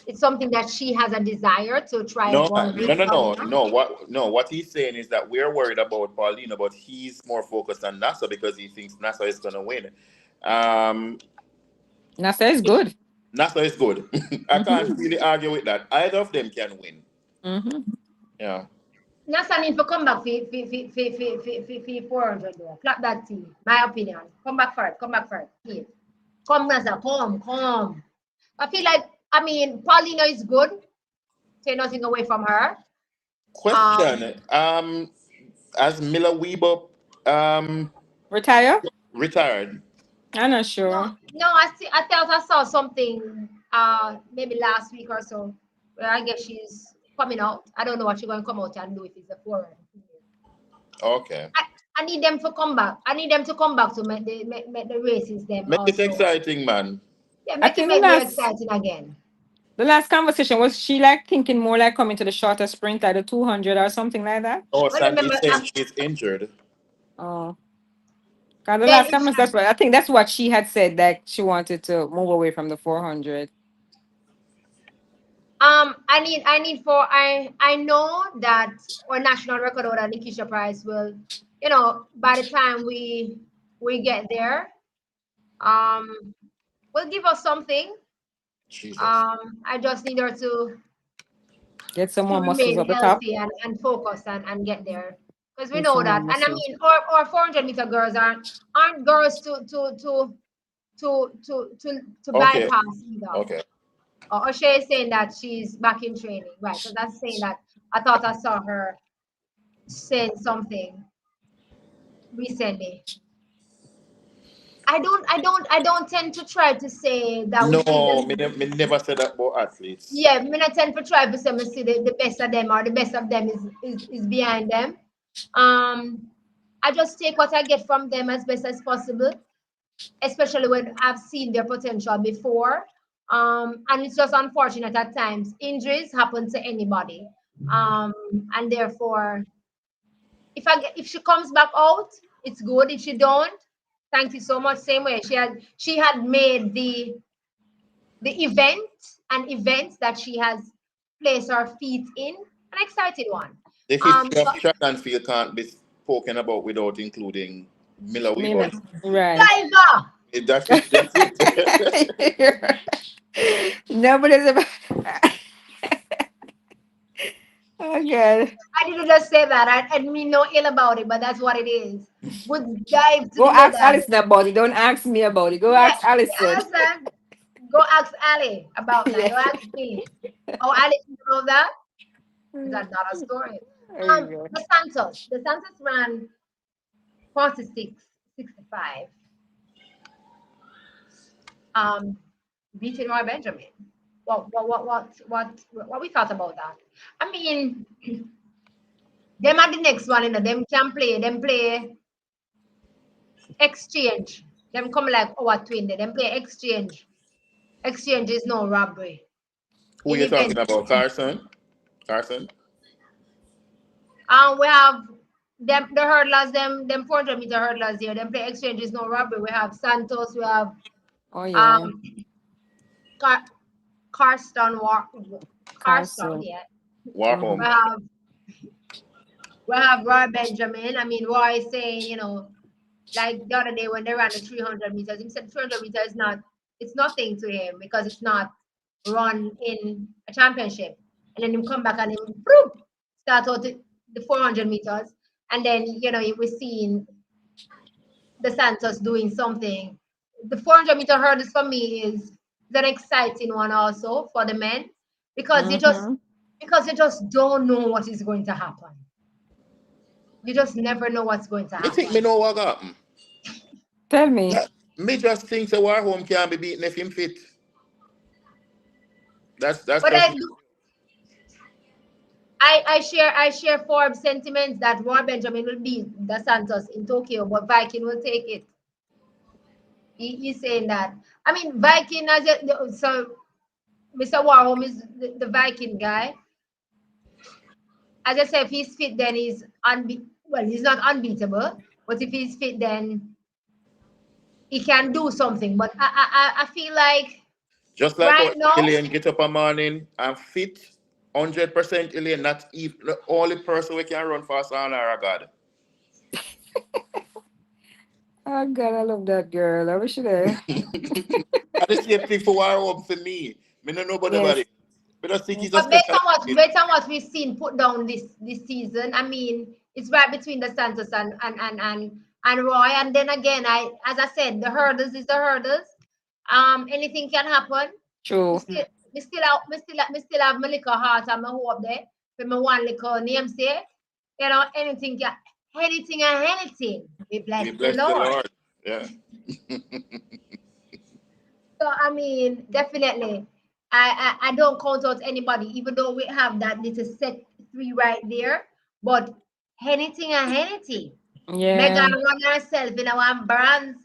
It's something that she has a desire to try No, one no, with no, no, Paulina. no. What he's saying is that we're worried about Paulina, but he's more focused on NASA because he thinks NASA is gonna win. Um, NASA is good. NASA is good. I can't Mm-hmm. really argue with that. Either of them can win. Mm-hmm. Yeah. Nasa need to come back for 400 though. Clap that tea. My opinion. Come back for it. Come back for it. Please. Come, Nasa. Come. I feel like, I mean, Paulina is good. Take nothing away from her. Um, Question. As Miller Weber Retire? retired. I'm not no, sure. no, I thought I saw something maybe last week or so where I guess she's coming out. I don't know what she's going to come out and do if it's a 400. Okay. I, I need them to come back. I need them to come back to make the races them Make it also. exciting, man. Yeah, I make it think make more exciting again. the last conversation was she like thinking more like coming to the shorter sprint, like the 200 or something like that. Oh, Well, Sandy's remember, saying she's injured. Oh, 'cause the then last it conversation, should. I think that's what she had said, that she wanted to move away from the 400. I know that our national record holder Nikisha Price will, by the time we get there, um, will give us something. Jesus. I just need her Get some to more muscles remain up the top. healthy and focus and get there. Because we Get know some more that. And I muscles. mean, our 400-meter girls aren't girls to Okay. bypass either. Okay. O'Shea is saying that she's back in training, right? So that's saying that I thought I saw her saying something recently. I don't tend to try to say that we see No, them. me never said that about athletes. Yeah, me not tend to try to say me see the best of them or the best of them is behind them. Um, I just take what I get from them as best as possible, especially when I've seen their potential before. And it's just unfortunate at times. Injuries happen to anybody. Um, and therefore, if she comes back out, it's good. If she don't, thank you so much. Same way. She had made the events that she has placed her feet in an exciting one. The history of So track and field can't be spoken about without including Miller Weaver. Minutes. Right. diver. That's it. That's it. Nobody's about. Oh, God. I didn't just say that. I didn't mean no ill about it, but that's what it is. Would dive to Go the ask leather. Alison about it. Don't ask me about it. Go Yeah, ask yeah, Alison. understand. Go ask Ali about that. Yeah. Don't ask me. Oh, Ali, you know that? There That's not a story. you go. The Santos ran 46, 65. Um, beating Roy Benjamin. What we thought about that? I mean, them are the next one, them can play, them play exchange. Them come like our twin, them play exchange. Exchange is no robbery. Who In you talking event. about? Carson? Carson? We have them the hurdlers, them 400-meter hurdlers here. Them play exchange is no robbery. We have Santos, we have Oh yeah, um Car- Carston Carston, Carson. yeah. We Warhol. have we have Roy Benjamin. I mean, Roy is saying, like the other day when they ran the 300 meters, he said 300 meters is not, it's nothing to him because it's not run in a championship. And then him come back and him boop, start out the 400 meters. And then, we're seeing the Santos doing something. The 400-meter hurdles for me is an exciting one also for the men because Mm-hmm. you just don't know what is going to happen. You just never know what's going to Me think me happen. know what happen. Tell me. Me just think the Warhol can be beaten if him fit. That's But just I share Forbes sentiments that Roy Benjamin will beat the Santos in Tokyo, but Viking will take it. He's saying that. I mean, Viking so Mr. Warholm is the Viking guy. As I said, if he's fit, then he's not unbeatable. But if he's fit, then he can do something. But I feel like just like how right now, Elaine get up a morning and fit 100% Elaine, not even the only person we can run faster than our God. Oh God, I love that girl. I wish you there. And the same thing for Warhol for me. Me don't know about nobody. Yes. But I just think he's a but special kid. based on what we've seen put down this season, I mean, it's right between the Santos and Roy. And then again, as I said, the hurdles is the hurdles. Anything can happen. We True. still we still have me still have my little heart and my hope there. For my one little namesake. Anything and anything. We bless We the bless the Lord. Lord. Yeah. So I mean, definitely, I don't count out anybody, even though we have that little set three right there. But anything and anything, Yeah, Megan won herself in our bronze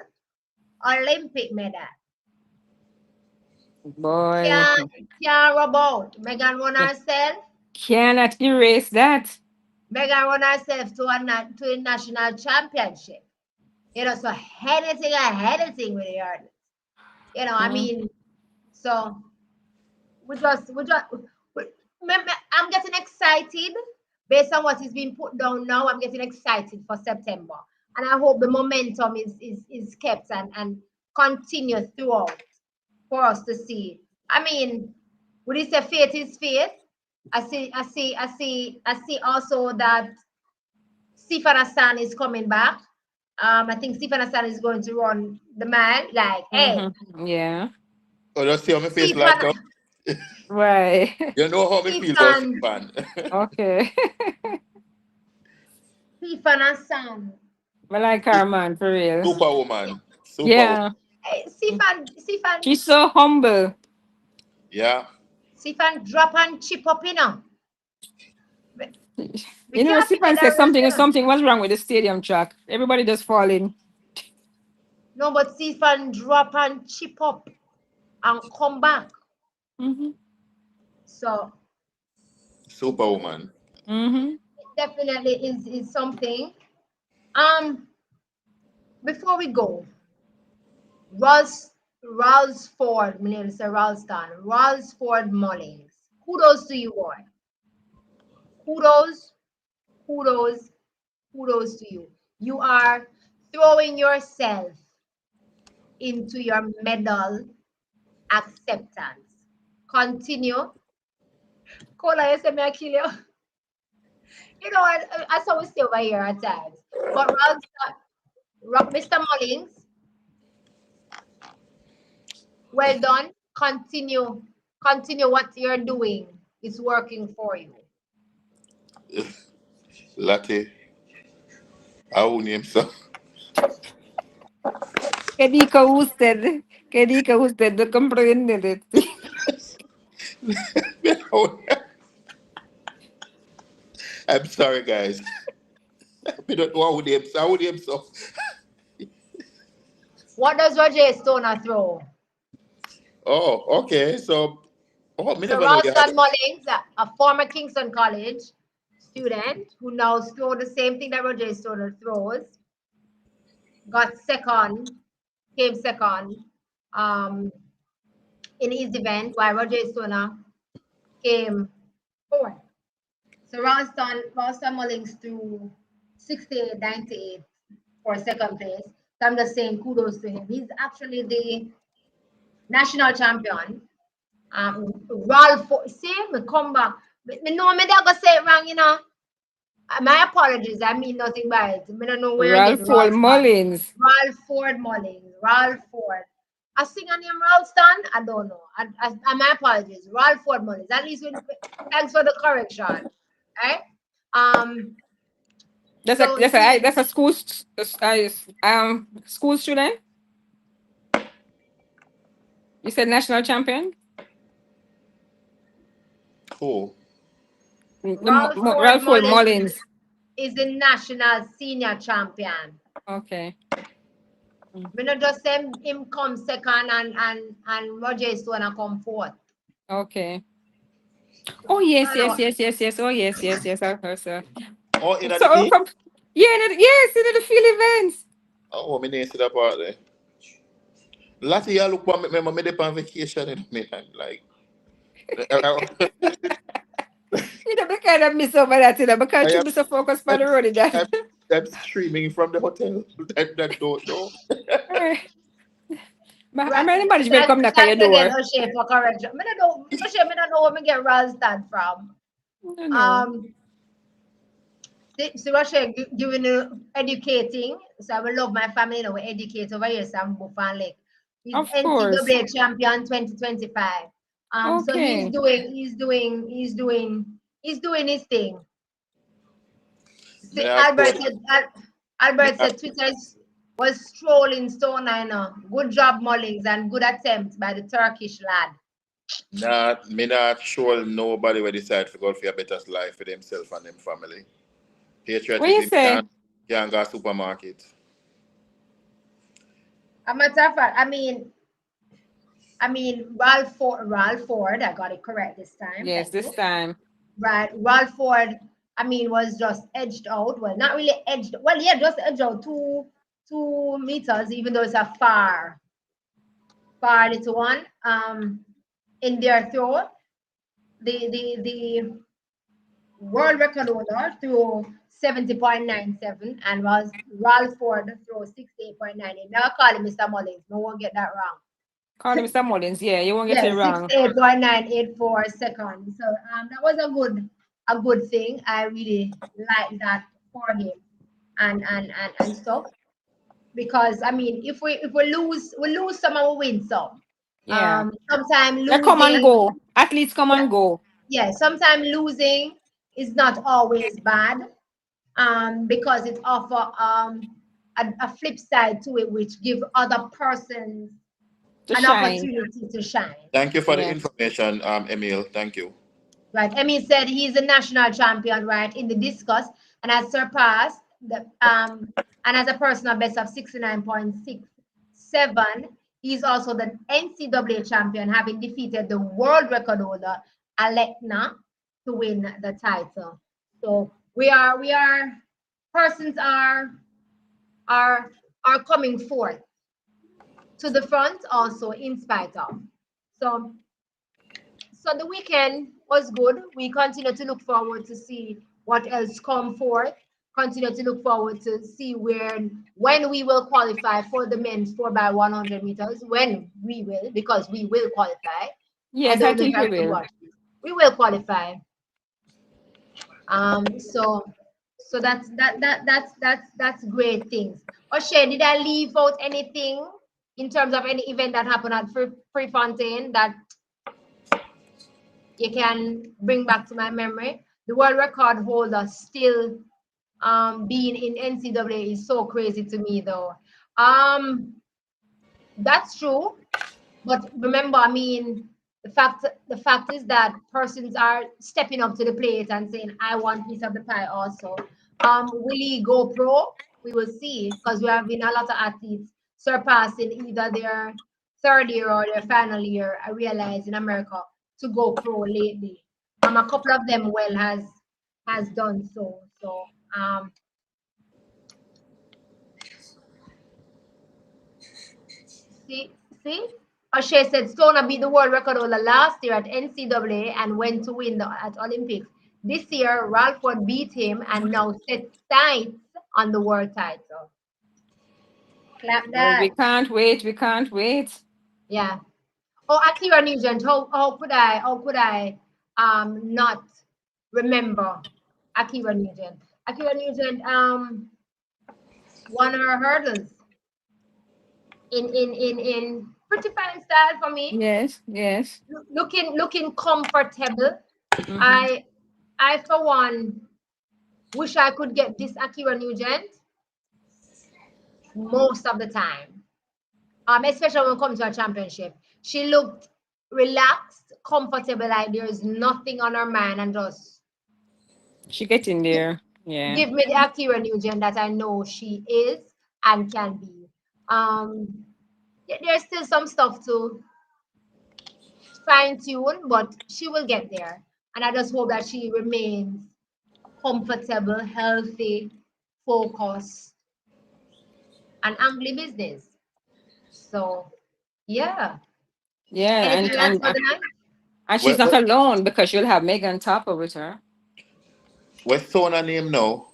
Olympic medal. boy. Can't rub out. Megan won herself. Cannot erase that. Megan won herself to a national championship. So anything with the hurdles. I Mm. mean, so we, I'm getting excited based on what is being put down now. I'm getting excited for September, and I hope the momentum is kept and continues throughout for us to see. I mean, would you say faith is faith? I see also that Sifan Hassan is coming back. I think Sifan Hassan is going to run the man. Like, hey, Mm-hmm. Yeah. Oh, just see how me face Sifan, light up. Right. You know how me feel about Sifan, fan. Okay. Sifan Hassan. I like her man for real. Superwoman. Superwoman. Yeah. Hey, Sifan, She's so humble. Yeah. Sifan drop and chip up, We You know, can't forget Sipan that said rest. something was wrong with the stadium track. Everybody just falling. No, but Sifan drop and chip up and come back. Mm-hmm. So Superwoman. Mm-hmm. it definitely is something. Um, before we go, Ralsford, my name is Ralston, Ralsford Mullings. Kudos to you, boy. Kudos, kudos, kudos to you. You are throwing yourself into your medal acceptance. Continue. Kola, you say me I kill you. I saw we stay over here at times. But Mr. Mullings, well done. continue what you're doing. It's working for you. Latte, au name so. ¿Qué dijo usted? ¿Qué dijo usted? No comprende. I'm sorry, guys. I don't know how name so. What does Roger Stoner throw? Oh, okay. So, oh, me So never know you had. Ralston Mullins, a former Kingston College student who now throws the same thing that Roger Stoner throws, got second, came second um, in his event, while Roger Stoner came fourth. So Ralston Mullins threw 68.98 for second place. So I'm just saying kudos to him. He's actually the national champion. Ralph, see, come back. Me know me that go say it wrong, you know. My apologies. I mean nothing by it. I don't know where I get Ralph Paul Ralston. Mullins. Ralph Ford Mullins. Ralph Ford. I sing a name Ralston? I don't know. My apologies. Ralph Ford Mullins. At least thanks for the correction. Right? That's So a school school student. You said national champion. Oh, Ralph Ford Ralph Paul Mullins Mullins. is the national senior champion. Okay. We not just send him come second and Roger Stone come fourth. Okay. Oh yes, I yes, know. yes, yes, yes. Oh yes, yes, yes. I've heard so. oh, in the So field? from yeah, yes, in the field events. Oh, me didn't see that part there. Last year, I look for me, me dey on vacation and me I'm like, You know, we kind of miss over that, you know, because I you am, be so focused on I'm, the road that. I'm, I'm streaming from the hotel. That don't know. How many management come knock on your Thanks again, door? O'Shea, for correction. I don't know, O'Shea, I don't know where me get Ralston from. I know. So O'Shea giving you educating. So I will love my family, you know, we educate over here, Sam Buffon Lake. He's Of course. NCAA champion 2025. So Okay. he's doing his thing. Me See, not sure. Me Albert not, said Twitter was strolling stone, I know. Good job, Mullings, and good attempt by the Turkish lad. me not sure nobody will decide to go for a better life for themselves and them family. What you Patriotism say? can't go supermarket. A matter of fact, Ralph Ford, I got it correct this time. Yes, Thank this you. time. Right, Ralph Ford, was just edged out. Well, not really edged. Well, yeah, just edged out 2 meters, even though it's a far little one. In their throw, the world record holder threw 70.97 and was Ralph Ford threw 68.98. Now I call him Mr. Mullins. No one get that wrong. Call him Mr. Mullins. Yeah, you won't get Yeah, it wrong. 68.984 seconds. So that was a good thing. I really like that for him and stuff. Because if we lose, we lose some and we win some. Yeah. Sometimes They come and losing, go. Athletes come yeah, and go. yeah, sometimes losing is not always bad. Because it offer a flip side to it, which give other persons To an shine. opportunity to shine. Thank you for the Yeah. information, Emil. Thank you. Right. Emmy said he's a national champion, right, in the discus and has surpassed the and has a personal best of 69.67. He's also the NCAA champion, having defeated the world record holder Alekna to win the title. So we are persons are coming forth to the front also in spite of. So the weekend was good. We continue to look forward to see what else come forth. Continue to look forward to see when we will qualify for the men's 4x100 meters. When we will, because we will qualify. I Yes, I don't know if think I we could will. watch it. We will qualify. So that's great things. O'Shea, did I leave out anything in terms of any event that happened at Prefontaine that you can bring back to my memory. The world record holder still being in NCAA is so crazy to me, though. That's true, but remember, I mean, the fact is that persons are stepping up to the plate and saying, "I want piece of the pie." Also, will he go pro? We will see, because we have been a lot of athletes surpassing either their third year or their final year. I realize in America to go pro lately. A couple of them well has done so. So see, see. O'Shea said Stoner beat the world record holder last year at NCAA and went to win at Olympics. This year, Ralford beat him and now sets sights on the world title. Clap Oh, that. we can't wait. We can't wait. Yeah. Oh, Akira Nugent, how could I not remember Akira Nugent? Akira Nugent won her hurdles in pretty fine style for me. Yes, yes. Looking comfortable. Mm-hmm. I for one wish I could get this Akira Nugent most of the time. Especially when it comes to a championship. She looked relaxed, comfortable, like there's nothing on her mind, and just She get in there. Yeah. give me the Akira Nugent that I know she is and can be. There's still some stuff to fine tune, but she will get there. And I just hope that she remains comfortable, healthy, focused, and angry business. So, yeah. Yeah, Anything else for the night? and she's Where, not where, alone because she'll have Megan Topper with her. where's Sona name now?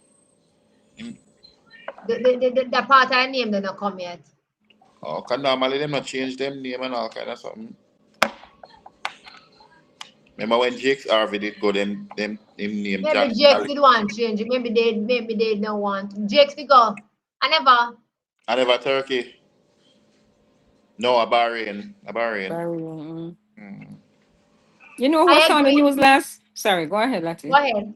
The part I named did not come yet. Oh, cause normally them not change them name and all kind of something. Remember when Jake's Harvey did go them him name Maybe Jack Jakes Ali. did want change it. Maybe they don't want. Jakes to go. I never. I never Turkey. No, a Bahrain. A Bahrain. Very, Mm. You know who I I saw on the agree. news last? Sorry, go ahead, Go Lati. ahead.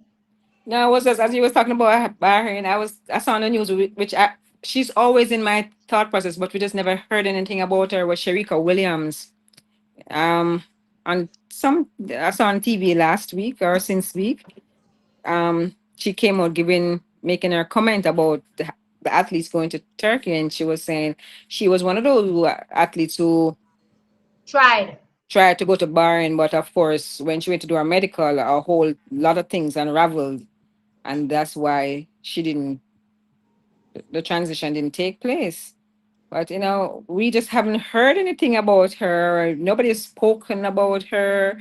No, it was just as you was talking about Bahrain. I saw on the news she's always in my thought process, but we just never heard anything about her. Was Sharika Williams? Um, on some I saw on TV last week or since week. She came out making her comment about the athletes going to Turkey, and she was saying she was one of those athletes who Tried. tried to go to Bahrain, but of course, when she went to do her medical, a whole lot of things unraveled, and that's why the transition didn't take place. But we just haven't heard anything about her. Nobody's spoken about her,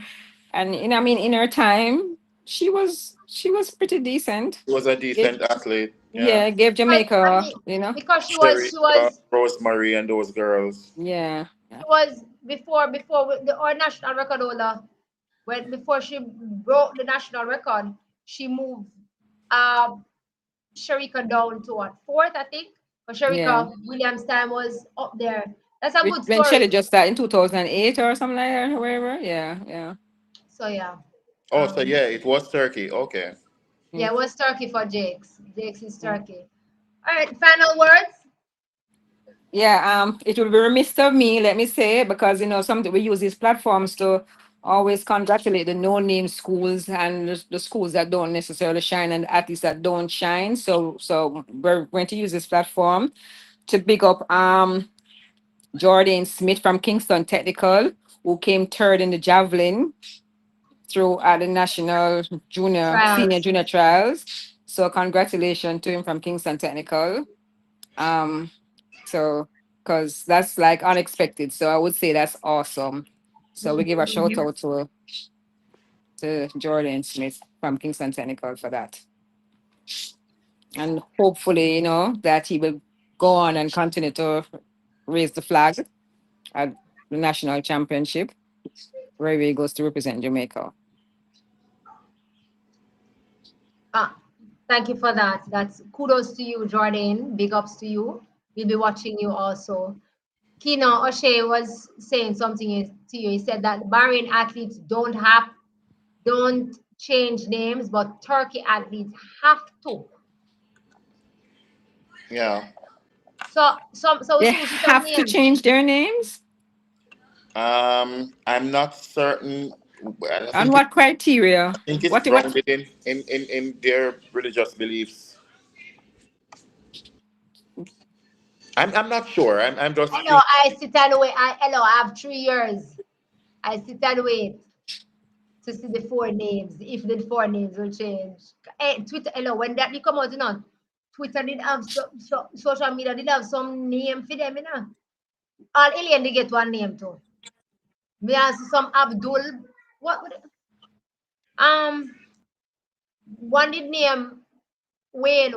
and I mean, in her time, she was pretty decent. He was a It, decent athlete. Yeah. yeah, gave But I Jamaica, mean, because she was Sherry, she was Rosemary, and those girls. yeah, she was before the our national record holder, when before she broke the national record, she moved uh Sharika down to what, fourth, I think. But yeah. Sharika Williams' time was up there. That's a good When Shelly story. just started in 2008 or something like that, or wherever. Yeah, yeah. So yeah. Oh, so Um yeah, it was Turkey. Okay. yeah, Mm. it was Turkey for Jakes. Jakes is Turkey. All right, final words. Yeah, it would be remiss of me, let me say, because something we use these platforms to always congratulate the no-name schools and the schools that don't necessarily shine and the athletes that don't shine. So we're going to use this platform to big up Jordan Smith from Kingston Technical, who came third in the javelin through at the national senior Trials. junior trials. So congratulations to him from Kingston Technical. Um, so because that's like unexpected. So I would say that's awesome. So we give a shout out to Jordan Smith from Kingston Technical for that. And hopefully, that he will go on and continue to raise the flag at the national championship where he goes to represent Jamaica. Ah, thank you for that. That's kudos to you, Jordan. Big ups to you. We'll be watching you also Kino O'Shea was saying something to you. He said that Bahrain athletes don't change names, but Turkey athletes have to. Yeah. So we They switch some have to names. change their names? I'm not certain. Well, On what criteria? I think it's What grounded in their religious beliefs. I'm not sure. I'm just Hello, thinking. I sit and wait. Hello, I have 3 years. I sit and wait to see the four names, if the four names will change. Hey, Twitter, hello, when that did come out, Twitter did have social media did have some name for them, All alien they get one name too. Me ask some Abdul, what would it, um one did name Wayne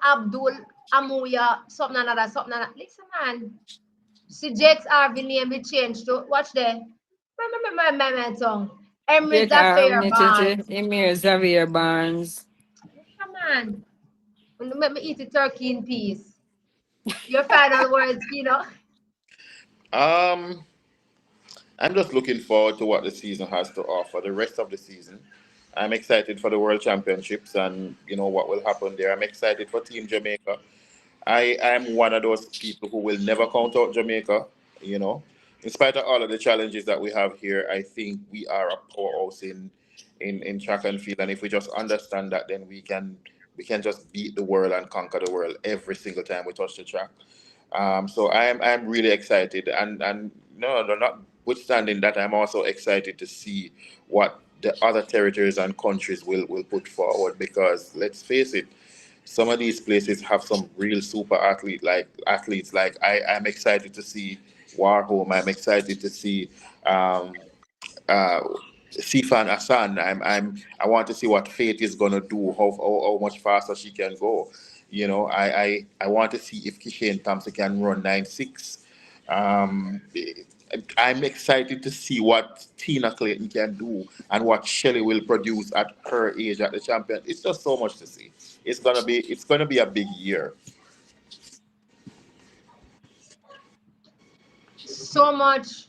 Abdul Amuya, something another. Listen, man. See Jake's RV name be changed to watch there. My tongue. Emirates Jake Affair Armitage, Barnes. Emir Xavier Barnes. Come on. Let me eat the turkey in peace. Your final words, Um, I'm just looking forward to what the season has to offer. The rest of the season, I'm excited for the World Championships and what will happen there. I'm excited for Team Jamaica. I am one of those people who will never count out Jamaica. You know, in spite of all of the challenges that we have here, I think we are a powerhouse in track and field. And if we just understand that, then we can just beat the world and conquer the world every single time we touch the track. So I'm really excited, and no, notwithstanding that, I'm also excited to see what the other territories and countries will put forward, because let's face it, some of these places have some real super athletes. Like I'm excited to see Warholm. I'm excited to see um, uh, Sifan Hassan. I want to see what Faith is gonna do. How much faster she can go. I want to see if Kishane Thompson can run 9.6. Um, I'm excited to see what Tina Clayton can do and what Shelley will produce at her age at the champion. It's just so much to see. It's gonna be a big year. so much,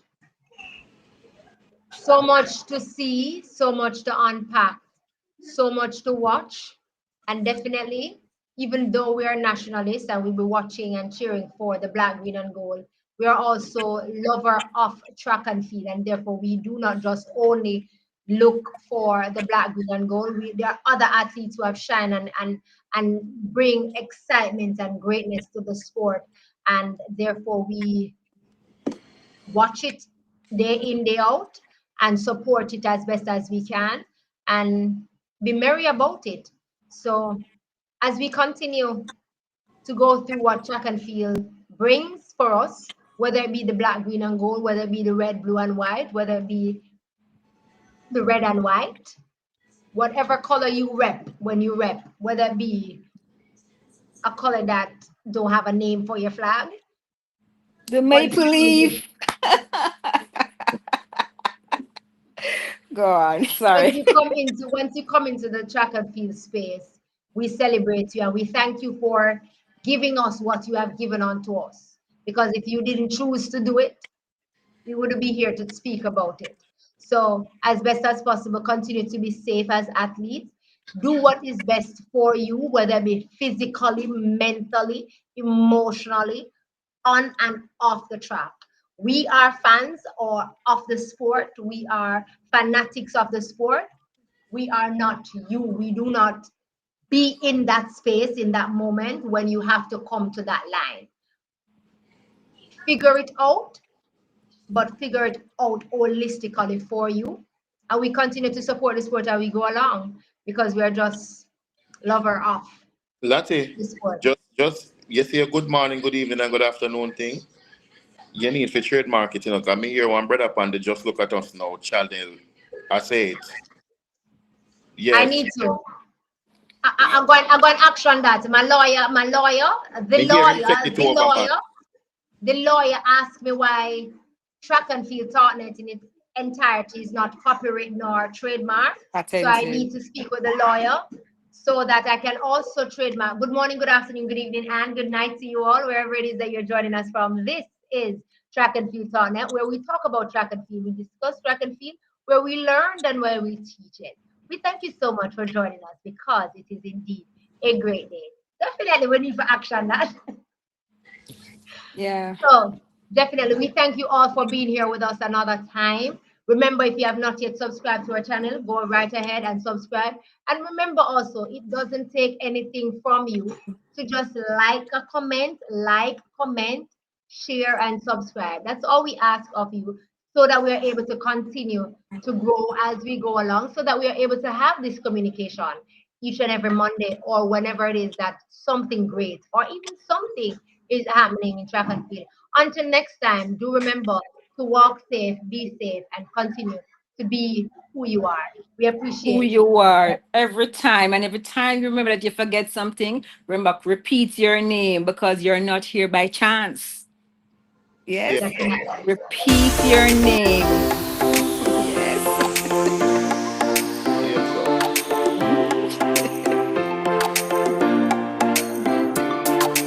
so much to see, so much to unpack, so much to watch. And definitely, even though we are nationalists and we'll be watching and cheering for the black, green, and gold, we are also lover of track and field. And therefore, we do not just only look for the black, green, and gold. There are other athletes who have shined and bring excitement and greatness to the sport. And therefore, we watch it day in, day out, and support it as best as we can and be merry about it. So, as we continue to go through what track and field brings for us, whether it be the black, green, and gold, whether it be the red, blue, and white, whether it be the red and white, whatever color you rep when you rep, whether it be a color that don't have a name for your flag, The once you Maple come in, Leaf. Go on, sorry. once you come into the track and field space, we celebrate you and we thank you for giving us what you have given unto us. Because if you didn't choose to do it, we wouldn't be here to speak about it. So, as best as possible, continue to be safe as athletes. Do what is best for you, whether it be physically, mentally, emotionally, on and off the track. We are fans of the sport. We are fanatics of the sport. We are not you. We do not be in that space in that moment when you have to come to that line. Figure it out, but figure it out holistically for you. And we continue to support the sport as we go along because we are just lover of Latte, the sport. just you say a good morning, good evening, and good afternoon thing. You need for trademark it, Cause me here one brother pan they just look at us now, channel. I say it. I Yes. need to. I'm going to action that. The Me hear him lawyer, take it the over, man. lawyer, the lawyer asked me why track and field taught in its entirety is not copyright nor trademark. So I Patented. need to speak with the lawyer so that I can also trademark. Good morning, good afternoon, good evening, and good night to you all, wherever it is that you're joining us from. This is Track and Field Talk Net, where we talk about track and field, we discuss track and field, where we learn and where we teach it. We thank you so much for joining us because it is indeed a great day. Definitely, we need for action that. Yeah. So definitely, we thank you all for being here with us another time. Remember, if you have not yet subscribed to our channel, go right ahead and subscribe. And remember also, it doesn't take anything from you to just like, comment, share, and subscribe. That's all we ask of you so that we are able to continue to grow as we go along, so that we are able to have this communication each and every Monday or whenever it is that something great or even something is happening in track and field. Until next time, do remember to walk safe, be safe, and continue to be who you are. We Who appreciate you. you are every time. And every time you remember that you forget something, remember, repeat your name because you're not here by chance. Yeah. Yes? Definitely. Repeat your name.